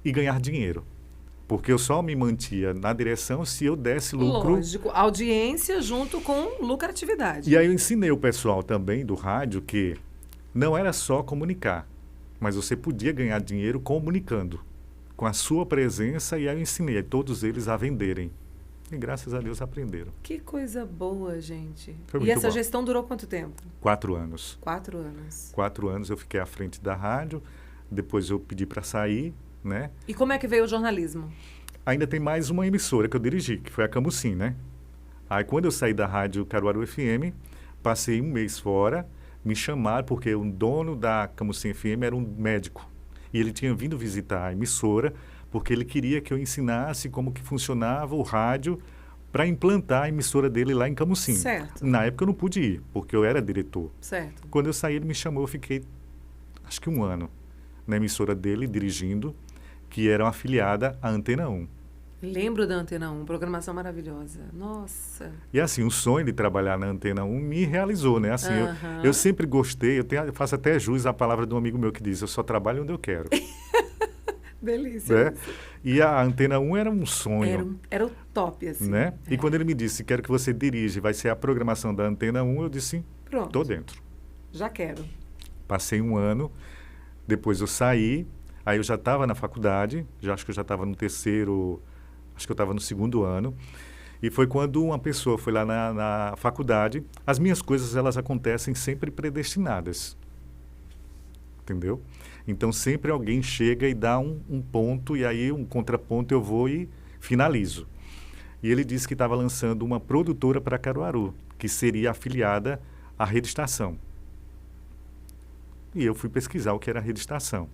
e ganhar dinheiro. Porque eu só me mantia na direção se eu desse lucro. Lógico, audiência junto com lucratividade. E aí eu ensinei o pessoal também do rádio que não era só comunicar, mas você podia ganhar dinheiro comunicando, com a sua presença, e aí eu ensinei todos eles a venderem. E graças a Deus aprenderam. Que coisa boa, gente. Foi E muito essa bom. gestão durou quanto tempo? 4 anos. 4 anos. 4 anos eu fiquei à frente da rádio, depois eu pedi para sair, né? E como é que veio o jornalismo? Ainda tem mais uma emissora que eu dirigi, que foi a Camusim, né? Aí quando eu saí da rádio Caruaru FM, passei um mês fora, me chamaram porque o dono da Camusim FM era um médico. E ele tinha vindo visitar a emissora porque ele queria que eu ensinasse como que funcionava o rádio para implantar a emissora dele lá em Camusim. Certo. Na época eu não pude ir, porque eu era diretor. Certo. Quando eu saí, ele me chamou, eu fiquei acho que 1 ano na emissora dele, dirigindo, que era uma afiliada à Antena 1. Lembro da Antena 1, programação maravilhosa. Nossa. E assim, o sonho de trabalhar na Antena 1 me realizou, né? Assim, eu sempre gostei, eu faço até jus à palavra de um amigo meu que diz, eu só trabalho onde eu quero. Delícia. Né? E a Antena 1 era um sonho. Era o top, assim. Né? E quando ele me disse, quero que você dirija, vai ser a programação da Antena 1, eu disse, Pronto. tô dentro. Já quero. Passei 1 ano, depois eu saí, aí eu já estava na faculdade, acho que eu já estava no 3º, acho que eu estava no 2º ano, e foi quando uma pessoa foi lá na faculdade, as minhas coisas, elas acontecem sempre predestinadas, entendeu? Então, sempre alguém chega e dá um ponto, e aí um contraponto eu vou e finalizo. E ele disse que estava lançando uma produtora para Caruaru, que seria afiliada à Rede Estação. E eu fui pesquisar o que era a Rede Estação,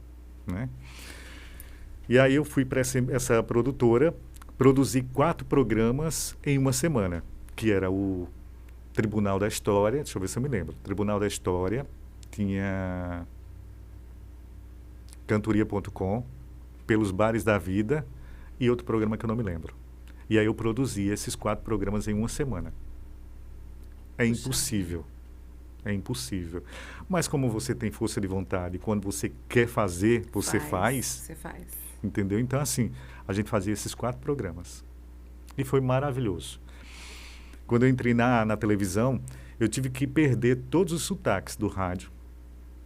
né? E aí eu fui para essa produtora, produzi 4 programas em 1 semana, que era o Tribunal da História, deixa eu ver se eu me lembro, Tribunal da História, tinha Cantoria.com, Pelos Bares da Vida e outro programa que eu não me lembro. E aí eu produzi esses 4 programas em 1 semana. É impossível. É impossível. Mas como você tem força de vontade, quando você quer fazer, você faz. Você faz. Entendeu? Então, assim, a gente fazia esses 4 programas. E foi maravilhoso. Quando eu entrei na televisão, eu tive que perder todos os sotaques do rádio.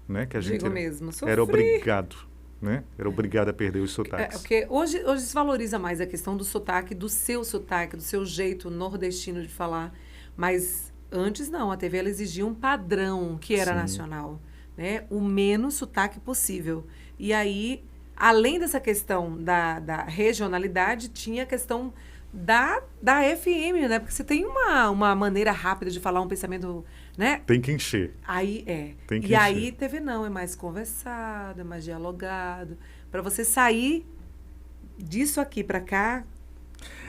Né? Que a gente Digo mesmo, sofri. era obrigado. Né? Era obrigado a perder os sotaques. Porque hoje se valoriza mais a questão do sotaque, do seu jeito nordestino de falar. Mas antes não, a TV ela exigia um padrão que era nacional. Né? O menos sotaque possível. E aí, além dessa questão da regionalidade, tinha a questão da FM, né? Porque você tem uma maneira rápida de falar um pensamento, né? Tem que encher. Aí Tem que e aí encher. TV não, é mais conversado, é mais dialogado. Para você sair disso aqui para cá,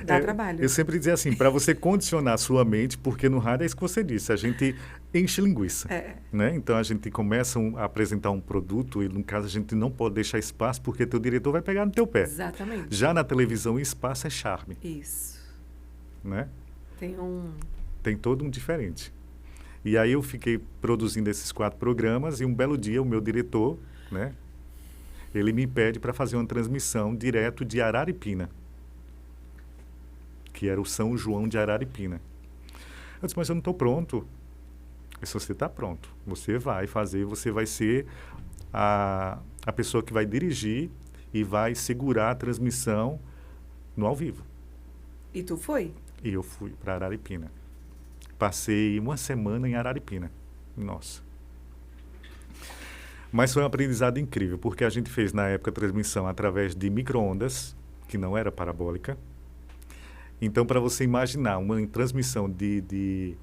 dá trabalho. Eu sempre dizia assim, para você condicionar a sua mente, porque no rádio é isso que você disse, a gente enche linguiça. Né? Então a gente começa a apresentar um produto e, no caso, a gente não pode deixar espaço porque teu diretor vai pegar no teu pé. Exatamente. Já na televisão, o espaço é charme. Isso. Né? Tem todo um diferente. E aí eu fiquei produzindo esses 4 programas e um belo dia o meu diretor, né, ele me pede para fazer uma transmissão direto de Araripina, que era o São João de Araripina. Eu disse, mas eu não estou pronto. Eu disse, você está pronto. Você vai fazer, você vai ser a pessoa que vai dirigir e vai segurar a transmissão no ao vivo. E tu foi? E eu fui para Araripina. Passei uma semana em Araripina. Nossa. Mas foi um aprendizado incrível, porque a gente fez, na época, a transmissão através de micro-ondas, que não era parabólica. Então, para você imaginar uma transmissão de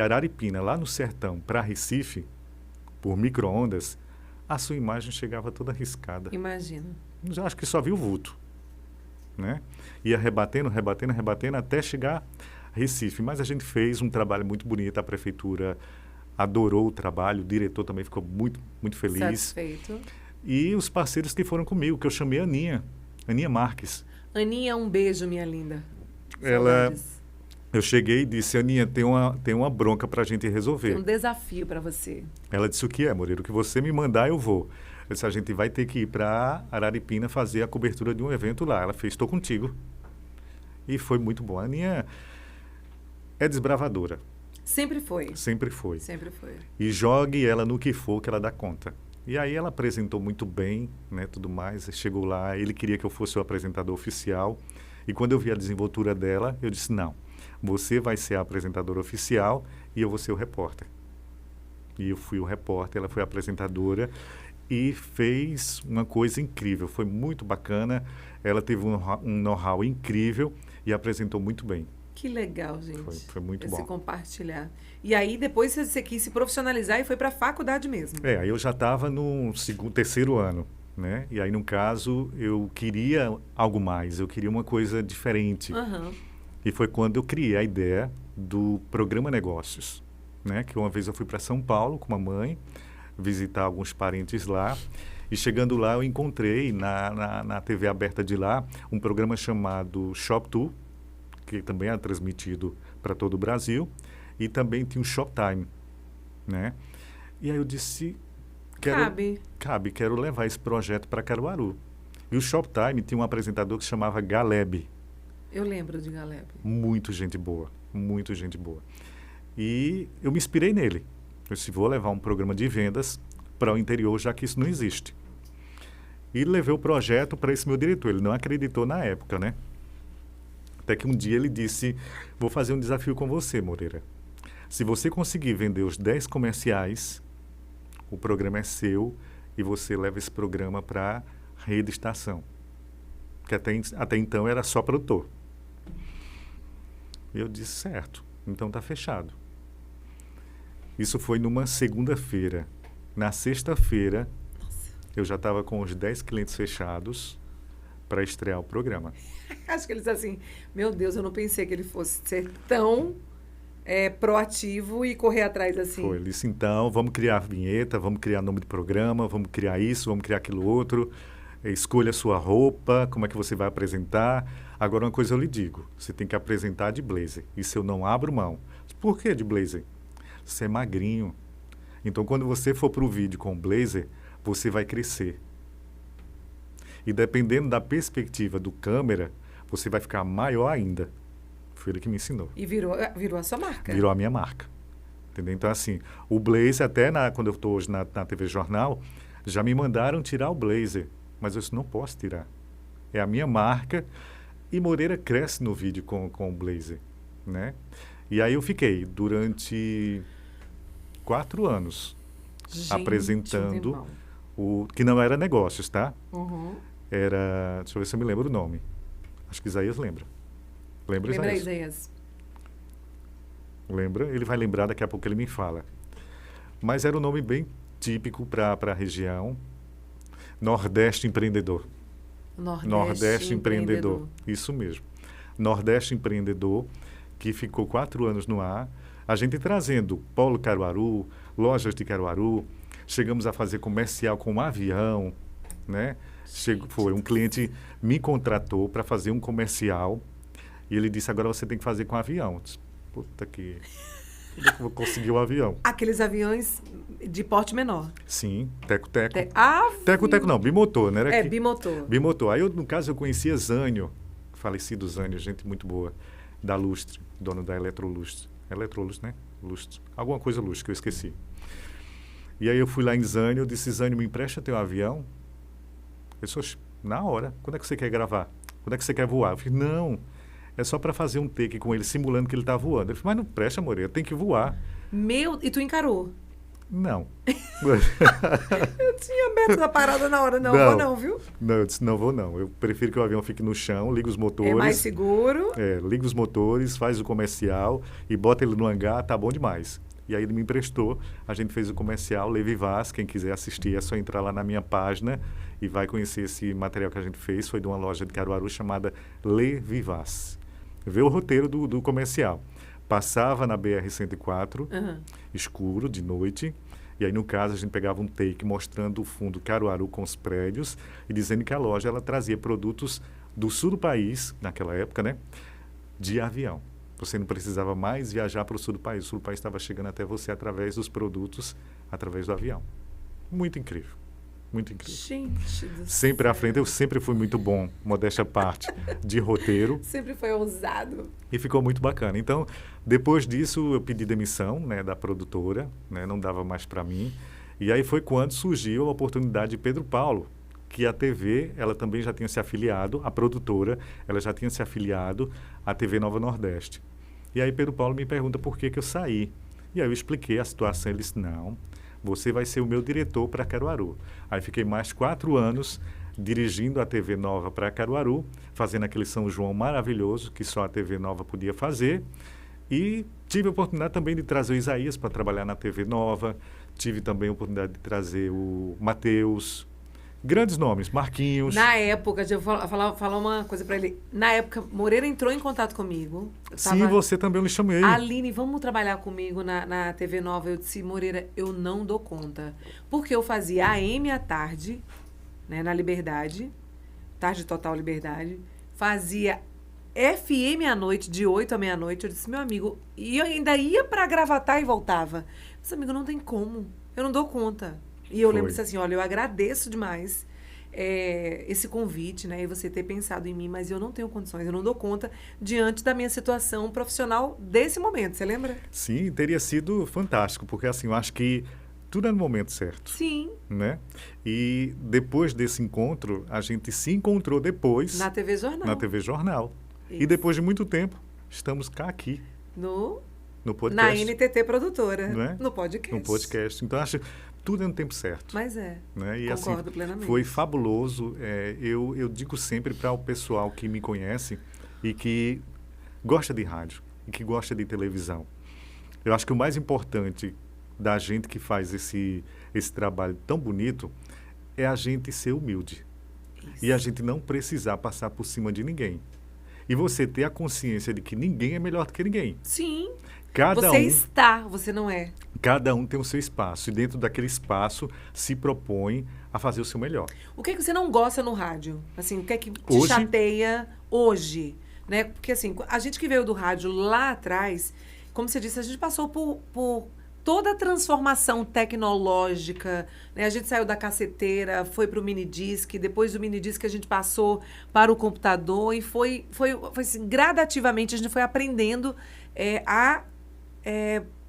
Araripina, lá no sertão, para Recife, por micro-ondas, a sua imagem chegava toda arriscada. Imagino. Eu acho que só viu o vulto, né? Ia rebatendo, rebatendo, rebatendo, até chegar a Recife. Mas a gente fez um trabalho muito bonito, a prefeitura adorou o trabalho, o diretor também ficou muito, muito feliz. Satisfeito. E os parceiros que foram comigo, que eu chamei a Aninha Marques. Aninha, um beijo, minha linda. Saudades. Eu cheguei e disse, Aninha, tem uma bronca para a gente resolver. Tem um desafio para você. Ela disse, o que é, Moreira? O que você me mandar, eu vou. Eu disse, a gente vai ter que ir para Araripina fazer a cobertura de um evento lá. Ela fez, estou contigo. E foi muito bom. A Aninha é desbravadora. Sempre foi. Sempre foi. Sempre foi. E jogue ela no que for que ela dá conta. E aí ela apresentou muito bem, né, tudo mais. Chegou lá, ele queria que eu fosse o apresentador oficial. E quando eu vi a desenvoltura dela, eu disse, não, você vai ser a apresentadora oficial e eu vou ser o repórter. E eu fui o repórter, ela foi a apresentadora e fez uma coisa incrível. Foi muito bacana, ela teve um know-how incrível e apresentou muito bem. Que legal, gente. Foi muito bom. Esse compartilhar. E aí, depois você quis se profissionalizar e foi para a faculdade mesmo. Aí eu já estava no terceiro ano, né? E aí, no caso, eu queria algo mais, eu queria uma coisa diferente. Uhum. E foi quando eu criei a ideia do Programa Negócios, né? Que uma vez eu fui para São Paulo com a mãe, visitar alguns parentes lá. E chegando lá, eu encontrei na TV aberta de lá um programa chamado Shop Tour, que também é transmitido para todo o Brasil, e também tinha o Shoptime, né? E aí eu disse, quero levar esse projeto para Caruaru. E o Shoptime tinha um apresentador que se chamava Galeb. Eu lembro de Galeb. Muito gente boa, muito gente boa. E eu me inspirei nele. Eu disse, vou levar um programa de vendas para o interior, já que isso não existe. E levei o projeto para esse meu diretor. Ele não acreditou na época, né? Até que um dia ele disse, vou fazer um desafio com você, Moreira. Se você conseguir vender os 10 comerciais, o programa é seu e você leva esse programa para a Rede Estação. Que até então era só produtor. E eu disse, certo, então está fechado. Isso foi numa segunda-feira. Na sexta-feira, eu já estava com os 10 clientes fechados para estrear o programa. Acho que eles assim, meu Deus, eu não pensei que ele fosse ser tão proativo e correr atrás assim. Foi, ele disse, então, vamos criar vinheta, vamos criar nome de programa, vamos criar isso, vamos criar aquilo outro, escolha a sua roupa, como é que você vai apresentar. Agora, uma coisa eu lhe digo, você tem que apresentar de blazer, isso eu não abro mão. Por que de blazer? Você é magrinho, então quando você for para o vídeo com blazer, você vai crescer. E dependendo da perspectiva do câmera, você vai ficar maior ainda. Foi ele que me ensinou. E virou a sua marca. Virou a minha marca. Entendeu? Então, assim, o blazer, até quando eu estou hoje na TV Jornal, já me mandaram tirar o blazer. Mas eu disse, não posso tirar. É a minha marca. E Moreira cresce no vídeo com o blazer, né? E aí eu fiquei durante 4 anos apresentando o que não era negócios, tá? Uhum. Era, deixa eu ver se eu me lembro o nome. Acho que Isaías lembra. Lembra Isaías? Lembra? Ele vai lembrar, daqui a pouco ele me fala. Mas era um nome bem típico para a região. Nordeste Empreendedor. Nordeste Empreendedor. Isso mesmo. Nordeste Empreendedor, que ficou 4 anos no ar. A gente trazendo Polo Caruaru, lojas de Caruaru. Chegamos a fazer comercial com um avião, né? Foi um cliente me contratou para fazer um comercial e ele disse, agora você tem que fazer com avião. Eu disse, puta que... Como é que eu vou conseguir um avião? Aqueles aviões de porte menor. Sim, teco-teco. Teco-teco não, bimotor, né? Bimotor. Bimotor. Aí, no caso, eu conhecia Zânio, falecido Zânio, gente muito boa, da Lustre, dono da Eletrolustre. Eletrolustre, né? Lustre. Alguma coisa Lustre, que eu esqueci. E aí eu fui lá em Zânio, eu disse, Zânio, me empresta teu avião? Ele disse, na hora, quando é que você quer gravar? Quando é que você quer voar? Eu falei, não, é só para fazer um take com ele, simulando que ele está voando. Ele falou, mas não presta, Moreira, tem que voar. E tu encarou? Não. Eu tinha medo da parada na hora, não vou não, viu? Não, eu disse, não vou não. Eu prefiro que o avião fique no chão, liga os motores. É mais seguro. Liga os motores, faz o comercial e bota ele no hangar, tá bom demais. E aí ele me emprestou, a gente fez o comercial, Le Vivaz, quem quiser assistir é só entrar lá na minha página e vai conhecer esse material que a gente fez, foi de uma loja de Caruaru chamada Le Vivaz. Vê o roteiro do comercial. Passava na BR-104, escuro, de noite, e aí, no caso, a gente pegava um take mostrando o fundo Caruaru com os prédios e dizendo que a loja ela trazia produtos do sul do país, naquela época, né, de avião. Você não precisava mais viajar para o sul do país. O sul do país estava chegando até você através dos produtos, através do avião. Muito incrível. Muito incrível. Gente do sempre céu. à frente, eu sempre fui muito bom, modéstia à parte, de roteiro. Sempre foi ousado. E ficou muito bacana. Então, depois disso, eu pedi demissão, né, da produtora, né, não dava mais para mim. E aí foi quando surgiu a oportunidade de Pedro Paulo, que a TV, ela também já tinha se afiliado, a produtora, ela já tinha se afiliado à TV Nova Nordeste. E aí Pedro Paulo me pergunta por que eu saí. E aí eu expliquei a situação, ele disse, não, você vai ser o meu diretor para Caruaru. Aí fiquei mais 4 anos dirigindo a TV Nova para Caruaru, fazendo aquele São João maravilhoso que só a TV Nova podia fazer. E tive a oportunidade também de trazer o Isaías para trabalhar na TV Nova, tive também a oportunidade de trazer o Matheus, grandes nomes, Marquinhos. Na época, deixa eu falar uma coisa para ele. Na época, Moreira entrou em contato comigo. Sim, você também, eu lhe chamei. Aline, vamos trabalhar comigo na TV Nova. Eu disse, Moreira, eu não dou conta. Porque eu fazia AM à tarde, né, na Liberdade, Tarde Total Liberdade. Fazia FM à noite, de 8 à meia-noite. Eu disse, meu amigo, e eu ainda ia para Gravatar e voltava. Mas, amigo, não tem como. Eu não dou conta. E eu lembro assim, olha, eu agradeço demais esse convite, né? E você ter pensado em mim, mas eu não tenho condições, eu não dou conta diante da minha situação profissional desse momento, você lembra? Sim, teria sido fantástico, porque assim, eu acho que tudo é no momento certo. Sim. Né? E depois desse encontro, a gente se encontrou depois... Na TV Jornal. Na TV Jornal. Isso. E depois de muito tempo, estamos cá aqui. No podcast. Na NTT Produtora. Não é? No podcast. No podcast. Então, acho tudo é no tempo certo. Mas é. Né? E, concordo assim, plenamente. Foi fabuloso. Eu digo sempre para o pessoal que me conhece e que gosta de rádio e que gosta de televisão. Eu acho que o mais importante da gente que faz esse trabalho tão bonito é a gente ser humilde. Isso. E a gente não precisar passar por cima de ninguém. E você ter a consciência de que ninguém é melhor do que ninguém. Sim. Você você não é. Cada um tem o seu espaço. E dentro daquele espaço se propõe a fazer o seu melhor. O que é que você não gosta no rádio? Assim, o que é que te chateia hoje? Né? Porque assim, a gente que veio do rádio lá atrás, como você disse, a gente passou por toda a transformação tecnológica, né? A gente saiu da caceteira, foi para o minidisc, depois do minidisc a gente passou para o computador e foi assim, gradativamente a gente foi aprendendo a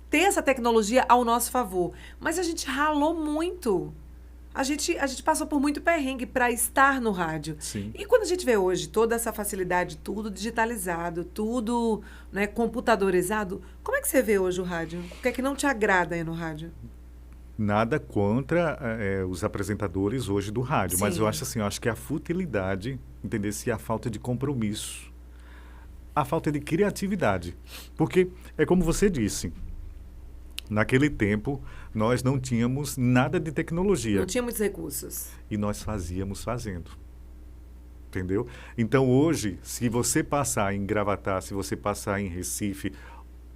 ter essa tecnologia ao nosso favor. Mas a gente ralou muito. A gente passou por muito perrengue para estar no rádio. Sim. E quando a gente vê hoje toda essa facilidade, tudo digitalizado, tudo, né, computadorizado, como é que você vê hoje o rádio? O que é que não te agrada aí no rádio? Nada contra os apresentadores hoje do rádio, Sim. mas eu acho assim, eu acho que a futilidade, entender se a falta de compromisso, a falta de criatividade. Porque é como você disse, naquele tempo, nós não tínhamos nada de tecnologia. Não tinha muitos recursos. E nós fazíamos fazendo. Entendeu? Então, hoje, se você passar em Gravatá, se você passar em Recife,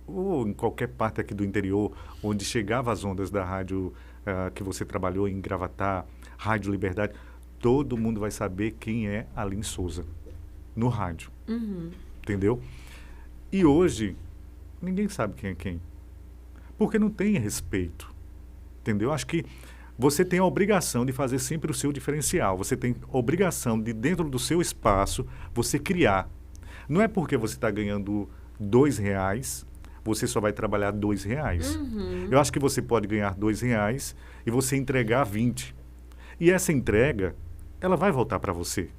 ou em qualquer parte aqui do interior, onde chegava as ondas da rádio que você trabalhou em Gravatá, Rádio Liberdade, todo mundo vai saber quem é Aline Souza no rádio. Uhum. Entendeu? E hoje, ninguém sabe quem é quem. Porque não tem respeito. Entendeu? Acho que você tem a obrigação de fazer sempre o seu diferencial. Você tem a obrigação de, dentro do seu espaço, você criar. Não é porque você está ganhando R$2, você só vai trabalhar R$ 2. Eu acho que você pode ganhar R$ 2 e você entregar 20. E essa entrega, ela vai voltar para você.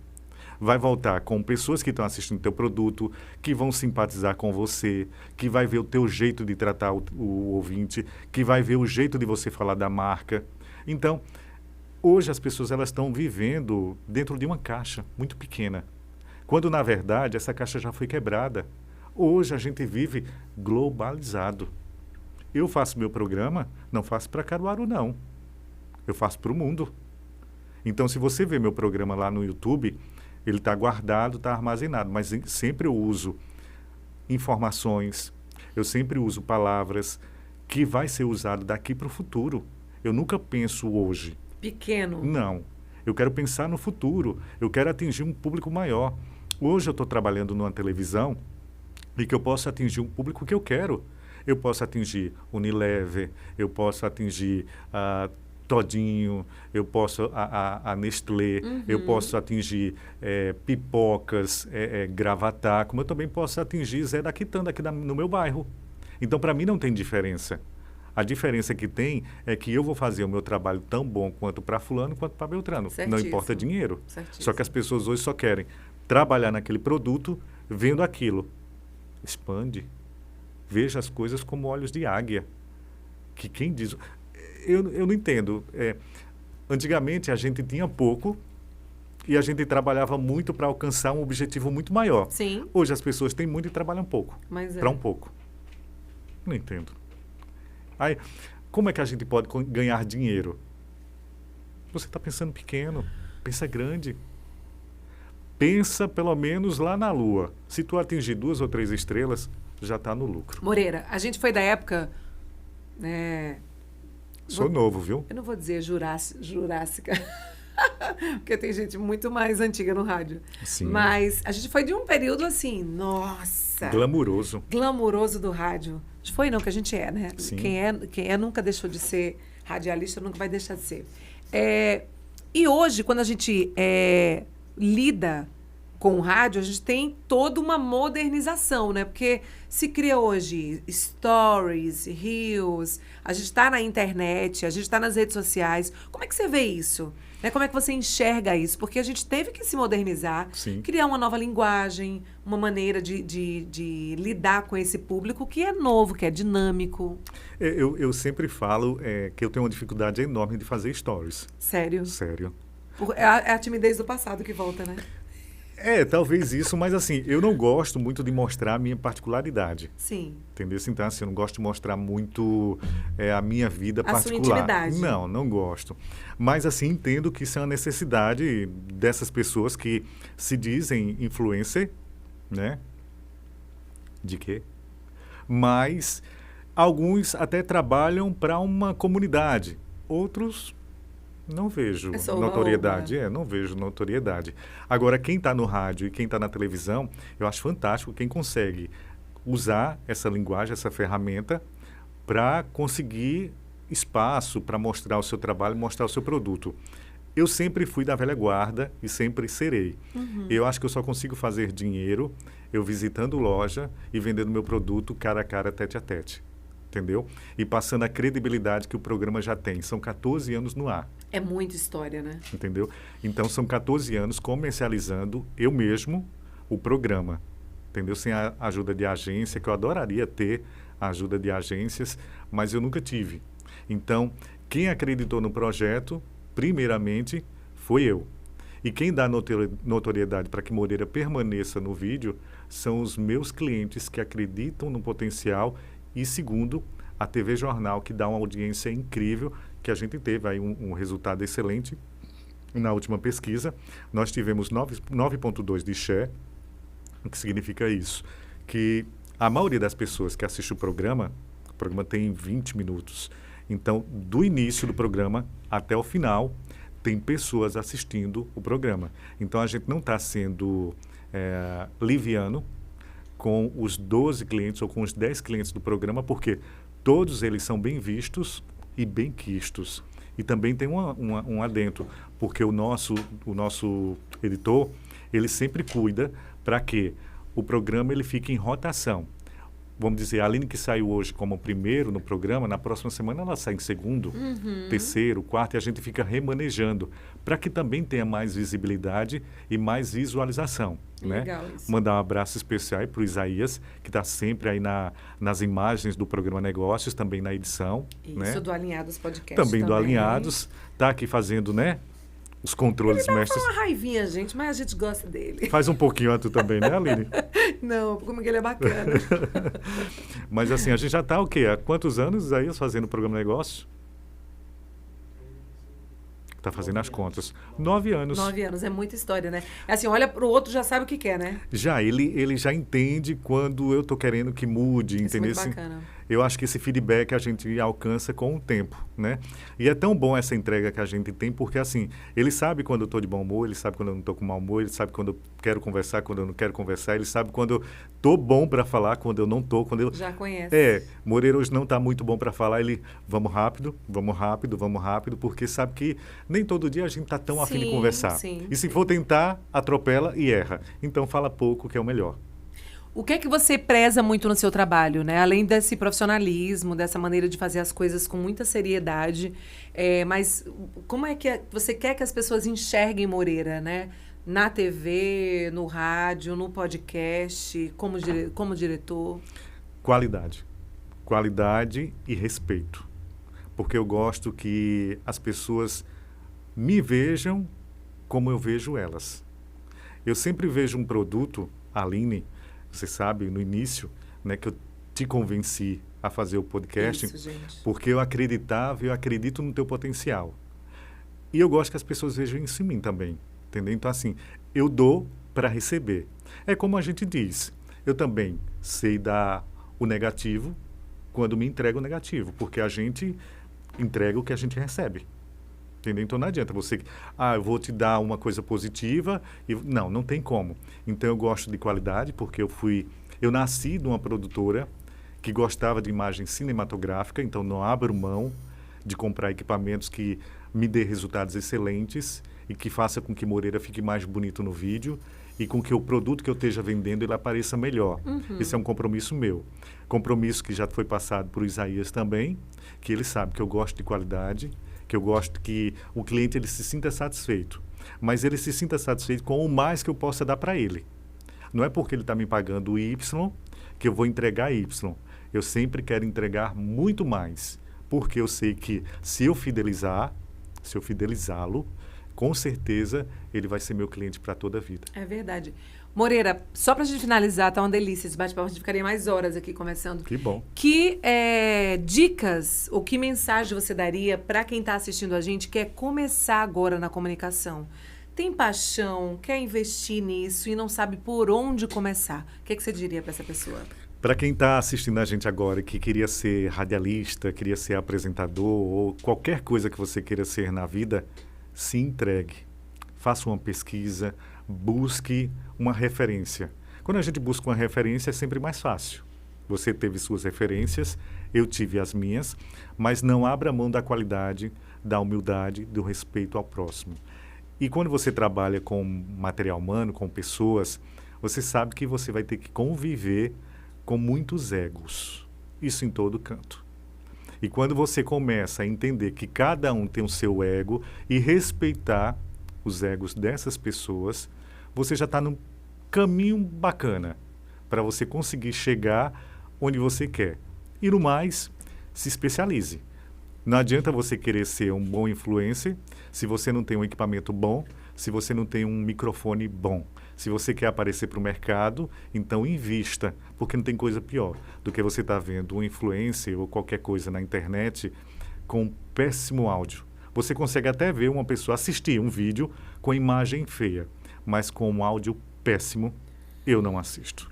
Vai voltar com pessoas que estão assistindo o teu produto, que vão simpatizar com você, que vai ver o teu jeito de tratar o ouvinte, que vai ver o jeito de você falar da marca. Então, hoje as pessoas elas estão vivendo dentro de uma caixa muito pequena, quando na verdade essa caixa já foi quebrada. Hoje a gente vive globalizado. Eu faço meu programa, não faço para Caruaru não, eu faço para o mundo. Então se você vê meu programa lá no YouTube, ele está guardado, está armazenado, mas sempre eu uso informações, eu sempre uso palavras que vai ser usado daqui para o futuro. Eu nunca penso hoje. Pequeno. Não. Eu quero pensar no futuro. Eu quero atingir um público maior. Hoje eu estou trabalhando numa televisão e que eu posso atingir um público que eu quero. Eu posso atingir Unilever, eu posso atingir Todinho, eu posso a Nestlé, eu posso atingir Pipocas, Gravatá, como eu também posso atingir Zé da Quitanda aqui no meu bairro. Então, para mim, não tem diferença. A diferença que tem é que eu vou fazer o meu trabalho tão bom quanto para fulano quanto para Beltrano. Certíssimo. Não importa dinheiro. Certíssimo. Só que as pessoas hoje só querem trabalhar naquele produto, vendo aquilo. Expande. Veja as coisas como olhos de águia. Que quem diz... Eu não entendo. Antigamente a gente tinha pouco e a gente trabalhava muito para alcançar um objetivo muito maior. Sim. Hoje as pessoas têm muito e trabalham pouco. Para um pouco. Não entendo. Aí, como é que a gente pode ganhar dinheiro? Você está pensando pequeno, pensa grande. Pensa pelo menos lá na Lua. Se tu atingir 2 ou 3 estrelas, já está no lucro. Moreira, a gente foi da época... Sou novo, viu? Eu não vou dizer jurássica, porque tem gente muito mais antiga no rádio. Sim. Mas a gente foi de um período assim, nossa... Glamuroso. Glamuroso do rádio. A gente foi não, que a gente é, né? Sim. Quem é nunca deixou de ser radialista, nunca vai deixar de ser. E hoje, quando a gente lida com o rádio, a gente tem toda uma modernização, né? Porque se cria hoje stories, reels, a gente está na internet, a gente está nas redes sociais. Como é que você vê isso? Né? Como é que você enxerga isso? Porque a gente teve que se modernizar, Sim. criar uma nova linguagem, uma maneira de lidar com esse público que é novo, que é dinâmico. Eu sempre falo que eu tenho uma dificuldade enorme de fazer stories. Sério? Sério. É a timidez do passado que volta, né? Talvez isso, mas assim, eu não gosto muito de mostrar a minha particularidade. Sim. Entendeu? Então, assim, eu não gosto de mostrar muito a minha vida particular. A sua intimidade. Não gosto. Mas, assim, entendo que isso é uma necessidade dessas pessoas que se dizem influencer, né? De quê? Mas alguns até trabalham para uma comunidade. Outros... Não vejo notoriedade. Não vejo notoriedade. Agora, quem está no rádio e quem está na televisão, eu acho fantástico quem consegue usar essa linguagem, essa ferramenta, para conseguir espaço, para mostrar o seu trabalho, mostrar o seu produto. Eu sempre fui da velha guarda e sempre serei. Eu acho que eu só consigo fazer dinheiro eu visitando loja e vendendo meu produto cara a cara, tete a tete. Entendeu? E passando a credibilidade que o programa já tem. São 14 anos no ar. É muita história, né? Entendeu? Então, são 14 anos comercializando eu mesmo o programa. Entendeu? Sem a ajuda de agência, que eu adoraria ter a ajuda de agências, mas eu nunca tive. Então, quem acreditou no projeto, primeiramente, foi eu. E quem dá notoriedade para que Moreira permaneça no vídeo são os meus clientes que acreditam no potencial e, segundo, a TV Jornal, que dá uma audiência incrível, que a gente teve aí um resultado excelente na última pesquisa. Nós tivemos 9,2 de share. O que significa isso? Que a maioria das pessoas que assiste o programa tem 20 minutos. Então, do início do programa até o final, tem pessoas assistindo o programa. Então, a gente não está sendo liviano com os 12 clientes ou com os 10 clientes do programa, porque todos eles são bem vistos e bem quistos. E também tem um adendo, porque o nosso editor, ele sempre cuida para que o programa ele fique em rotação. vamos dizer, a Aline que saiu hoje como primeiro no programa, na próxima semana ela sai em segundo, terceiro, quarto, e a gente fica remanejando, para que também tenha mais visibilidade e mais visualização. Legal, né? isso. Mandar um abraço especial para o Isaías, que está sempre aí nas imagens do programa Negócios, também na edição. Isso, né? do Alinhados Podcast. Também do Alinhados, está aqui fazendo, né? Os controles mestres. Uma raivinha, gente, mas a gente gosta dele. Faz um pouquinho tu também, né, Aline? Não, como que ele é bacana. Mas assim, a gente já está o quê? Há quantos anos, Isaías, fazendo o programa Negócio? Está fazendo as contas. 9 anos. 9 anos, é muita história, né? É assim, olha pro outro, já sabe o que quer, né? Já, ele já entende quando eu tô querendo que mude, Isso é entendeu? muito bacana. Eu acho que esse feedback a gente alcança com o tempo, né? E é tão bom essa entrega que a gente tem, porque assim, ele sabe quando eu tô de bom humor, ele sabe quando eu não tô com mau humor, ele sabe quando eu quero conversar, quando eu não quero conversar, ele sabe quando eu tô bom para falar, quando eu não tô, quando eu... Já conhece. Moreira hoje não tá muito bom para falar, ele, vamos rápido, vamos rápido, vamos rápido, porque sabe que nem todo dia a gente tá tão afim de conversar. Sim, e se for tentar, atropela e erra. Então fala pouco, que é o melhor. O que é que você preza muito no seu trabalho, né? Além desse profissionalismo, dessa maneira de fazer as coisas com muita seriedade, mas como é que você quer que as pessoas enxerguem Moreira, né? Na TV, no rádio, no podcast, como diretor? Qualidade. Qualidade e respeito. Porque eu gosto que as pessoas me vejam como eu vejo elas. Eu sempre vejo um produto, Aline, você sabe, no início, né, que eu te convenci a fazer o podcast, Isso, gente. porque eu acreditava, eu acredito no teu potencial. E eu gosto que as pessoas vejam isso em mim também, entendeu? Então, assim, eu dou para receber. É como a gente diz, eu também sei dar o negativo quando me entrega o negativo, porque a gente entrega o que a gente recebe. Entendeu? Então não adianta você, eu vou te dar uma coisa positiva, não tem como. Então eu gosto de qualidade, porque eu nasci de uma produtora que gostava de imagem cinematográfica, então não abro mão de comprar equipamentos que me dê resultados excelentes e que faça com que Moreira fique mais bonito no vídeo e com que o produto que eu esteja vendendo ele apareça melhor. Esse é um compromisso meu. Compromisso que já foi passado por Isaías também, que ele sabe que eu gosto de qualidade, que eu gosto que o cliente ele se sinta satisfeito, mas ele se sinta satisfeito com o mais que eu possa dar para ele. Não é porque ele está me pagando Y que eu vou entregar Y. Eu sempre quero entregar muito mais, porque eu sei que se eu fidelizá-lo, com certeza ele vai ser meu cliente para toda a vida. É verdade. Moreira, só para a gente finalizar, tá uma delícia esse bate-papo, a gente ficaria mais horas aqui conversando. Que bom. Que dicas ou que mensagem você daria para quem está assistindo a gente, quer começar agora na comunicação? Tem paixão, quer investir nisso e não sabe por onde começar. O que você diria para essa pessoa? Para quem está assistindo a gente agora, que queria ser radialista, queria ser apresentador ou qualquer coisa que você queira ser na vida, se entregue. Faça uma pesquisa, busque uma referência. Quando a gente busca uma referência, é sempre mais fácil. Você teve suas referências, eu tive as minhas, mas não abra mão da qualidade, da humildade, do respeito ao próximo. E quando você trabalha com material humano, com pessoas, você sabe que você vai ter que conviver com muitos egos. Isso em todo canto. E quando você começa a entender que cada um tem o seu ego e respeitar os egos dessas pessoas, você já está num caminho bacana para você conseguir chegar onde você quer. E no mais, se especialize. Não adianta você querer ser um bom influencer se você não tem um equipamento bom, se você não tem um microfone bom. Se você quer aparecer para o mercado, então invista, porque não tem coisa pior do que você estar vendo um influencer ou qualquer coisa na internet com péssimo áudio. Você consegue até ver uma pessoa assistir um vídeo com imagem feia, mas com um áudio péssimo, eu não assisto.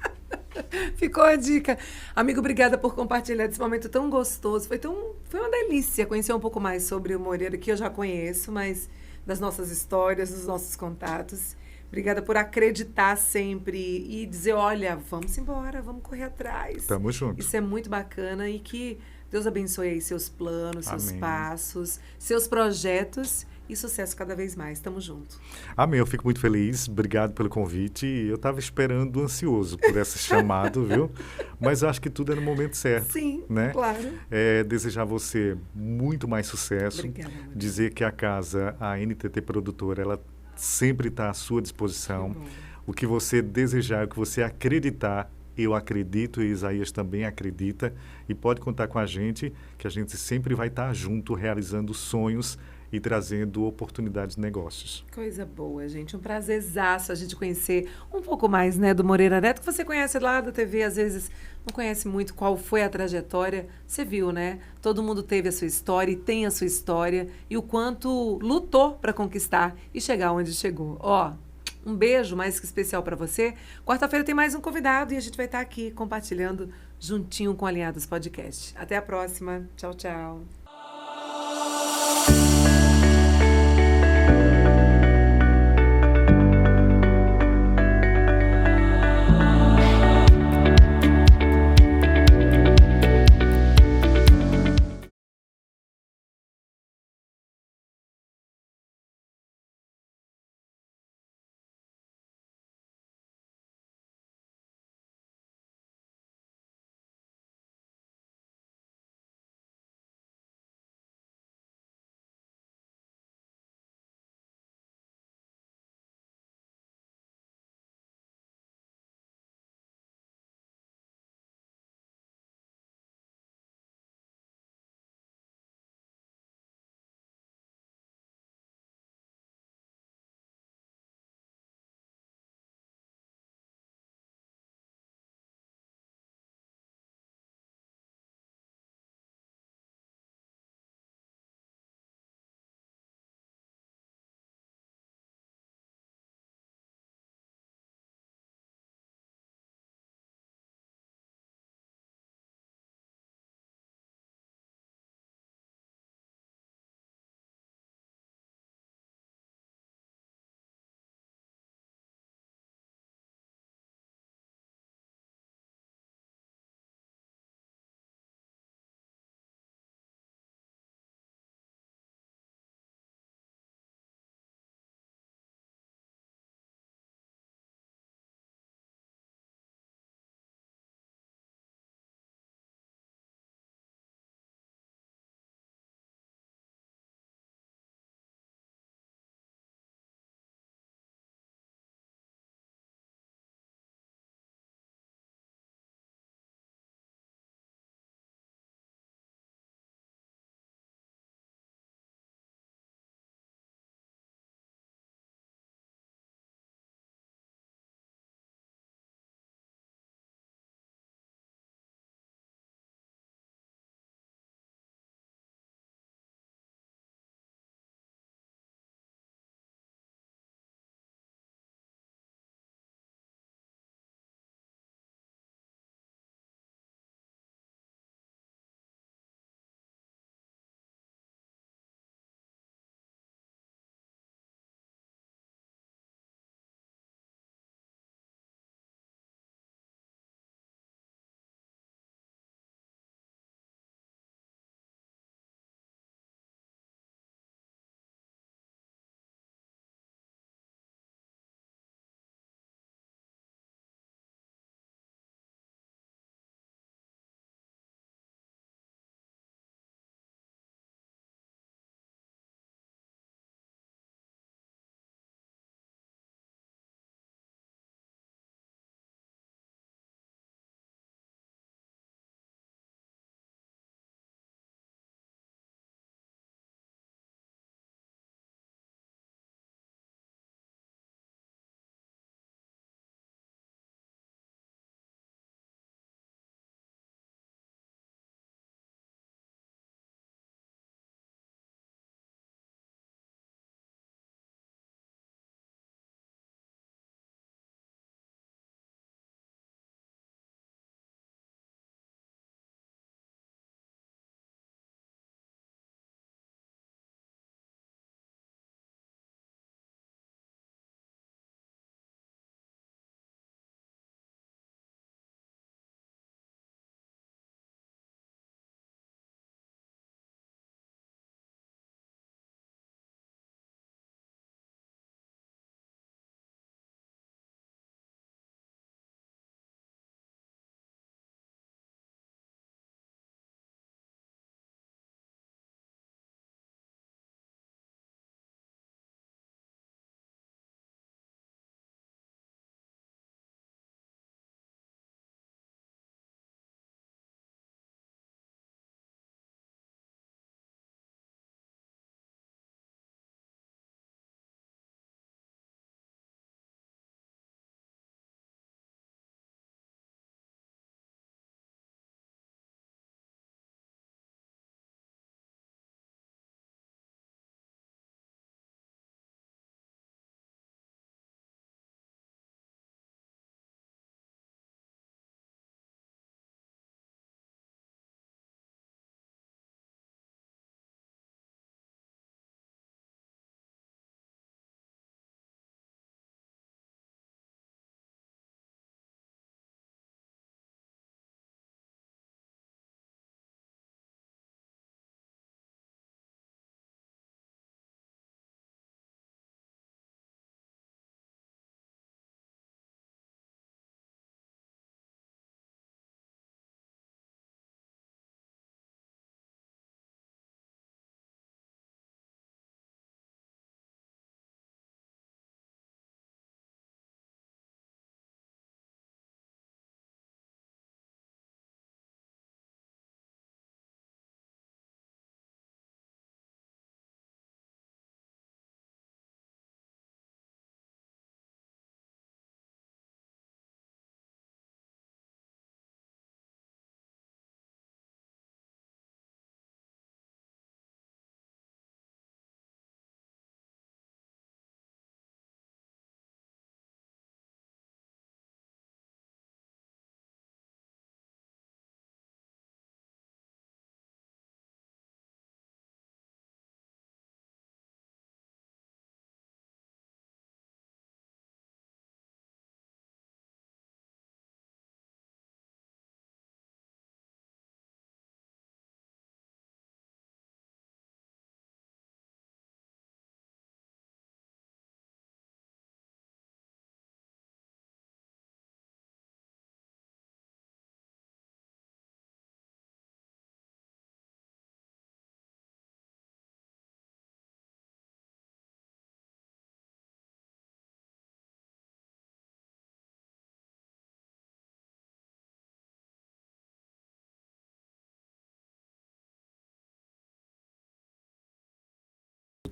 Ficou a dica. Amigo, obrigada por compartilhar esse momento tão gostoso. Foi uma delícia conhecer um pouco mais sobre o Moreira, que eu já conheço, mas das nossas histórias, dos nossos contatos. Obrigada por acreditar sempre e dizer, olha, vamos embora, vamos correr atrás. Tamo junto. Isso é muito bacana e que Deus abençoe aí seus planos, seus Amém. passos, seus projetos e sucesso cada vez mais. Tamo junto. Amém, eu fico muito feliz. Obrigado pelo convite. Eu estava esperando ansioso por esse chamado, viu? Mas eu acho que tudo é no momento certo, Sim, né? claro. Desejar a você muito mais sucesso. Obrigada, amor. Dizer que a casa, a NTT Produtora, ela sempre está à sua disposição. Que bom. O que você desejar, o que você acreditar, eu acredito e Isaías também acredita. E pode contar com a gente, que a gente sempre vai estar junto, realizando sonhos e trazendo oportunidades de negócios. Coisa boa, gente. Um prazerzaço a gente conhecer um pouco mais, né, do Moreira Neto, que você conhece lá da TV, às vezes não conhece muito qual foi a trajetória. Você viu, né? Todo mundo teve a sua história e tem a sua história e o quanto lutou para conquistar e chegar onde chegou. Ó, um beijo mais que especial para você. Quarta-feira tem mais um convidado e a gente vai estar aqui compartilhando juntinho com o Alinhados Podcast. Até a próxima. Tchau, tchau.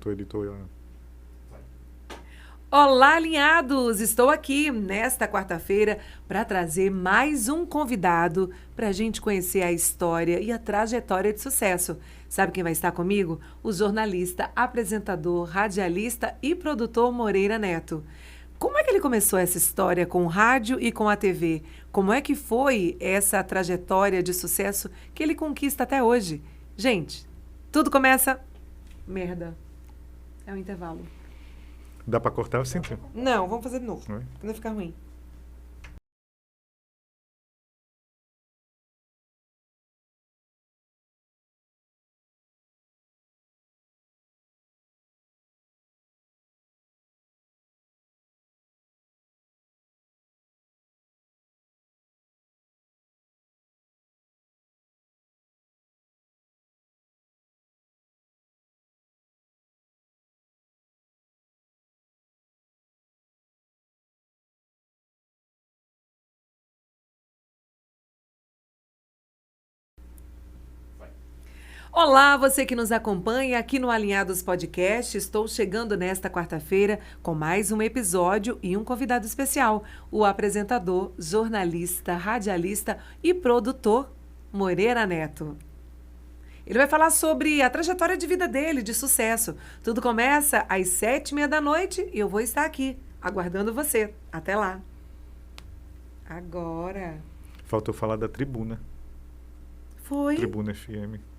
O editor... Olá, alinhados! Estou aqui nesta quarta-feira para trazer mais um convidado para a gente conhecer a história e a trajetória de sucesso. Sabe quem vai estar comigo? O jornalista, apresentador, radialista e produtor Moreira Neto. Como é que ele começou essa história com o rádio e com a TV? Como é que foi essa trajetória de sucesso que ele conquista até hoje? Gente, tudo começa... Merda. É um intervalo. Dá para cortar o centro? Não, vamos fazer de novo. Oi? Pra não ficar ruim. Olá, você que nos acompanha aqui no Alinhados Podcast. Estou chegando nesta quarta-feira com mais um episódio e um convidado especial, o apresentador, jornalista, radialista e produtor Moreira Neto. Ele vai falar sobre a trajetória de vida dele, de sucesso. Tudo começa às 7h30 da noite e eu vou estar aqui, aguardando você. Até lá. Agora. Faltou falar da Tribuna. Foi. Tribuna FM.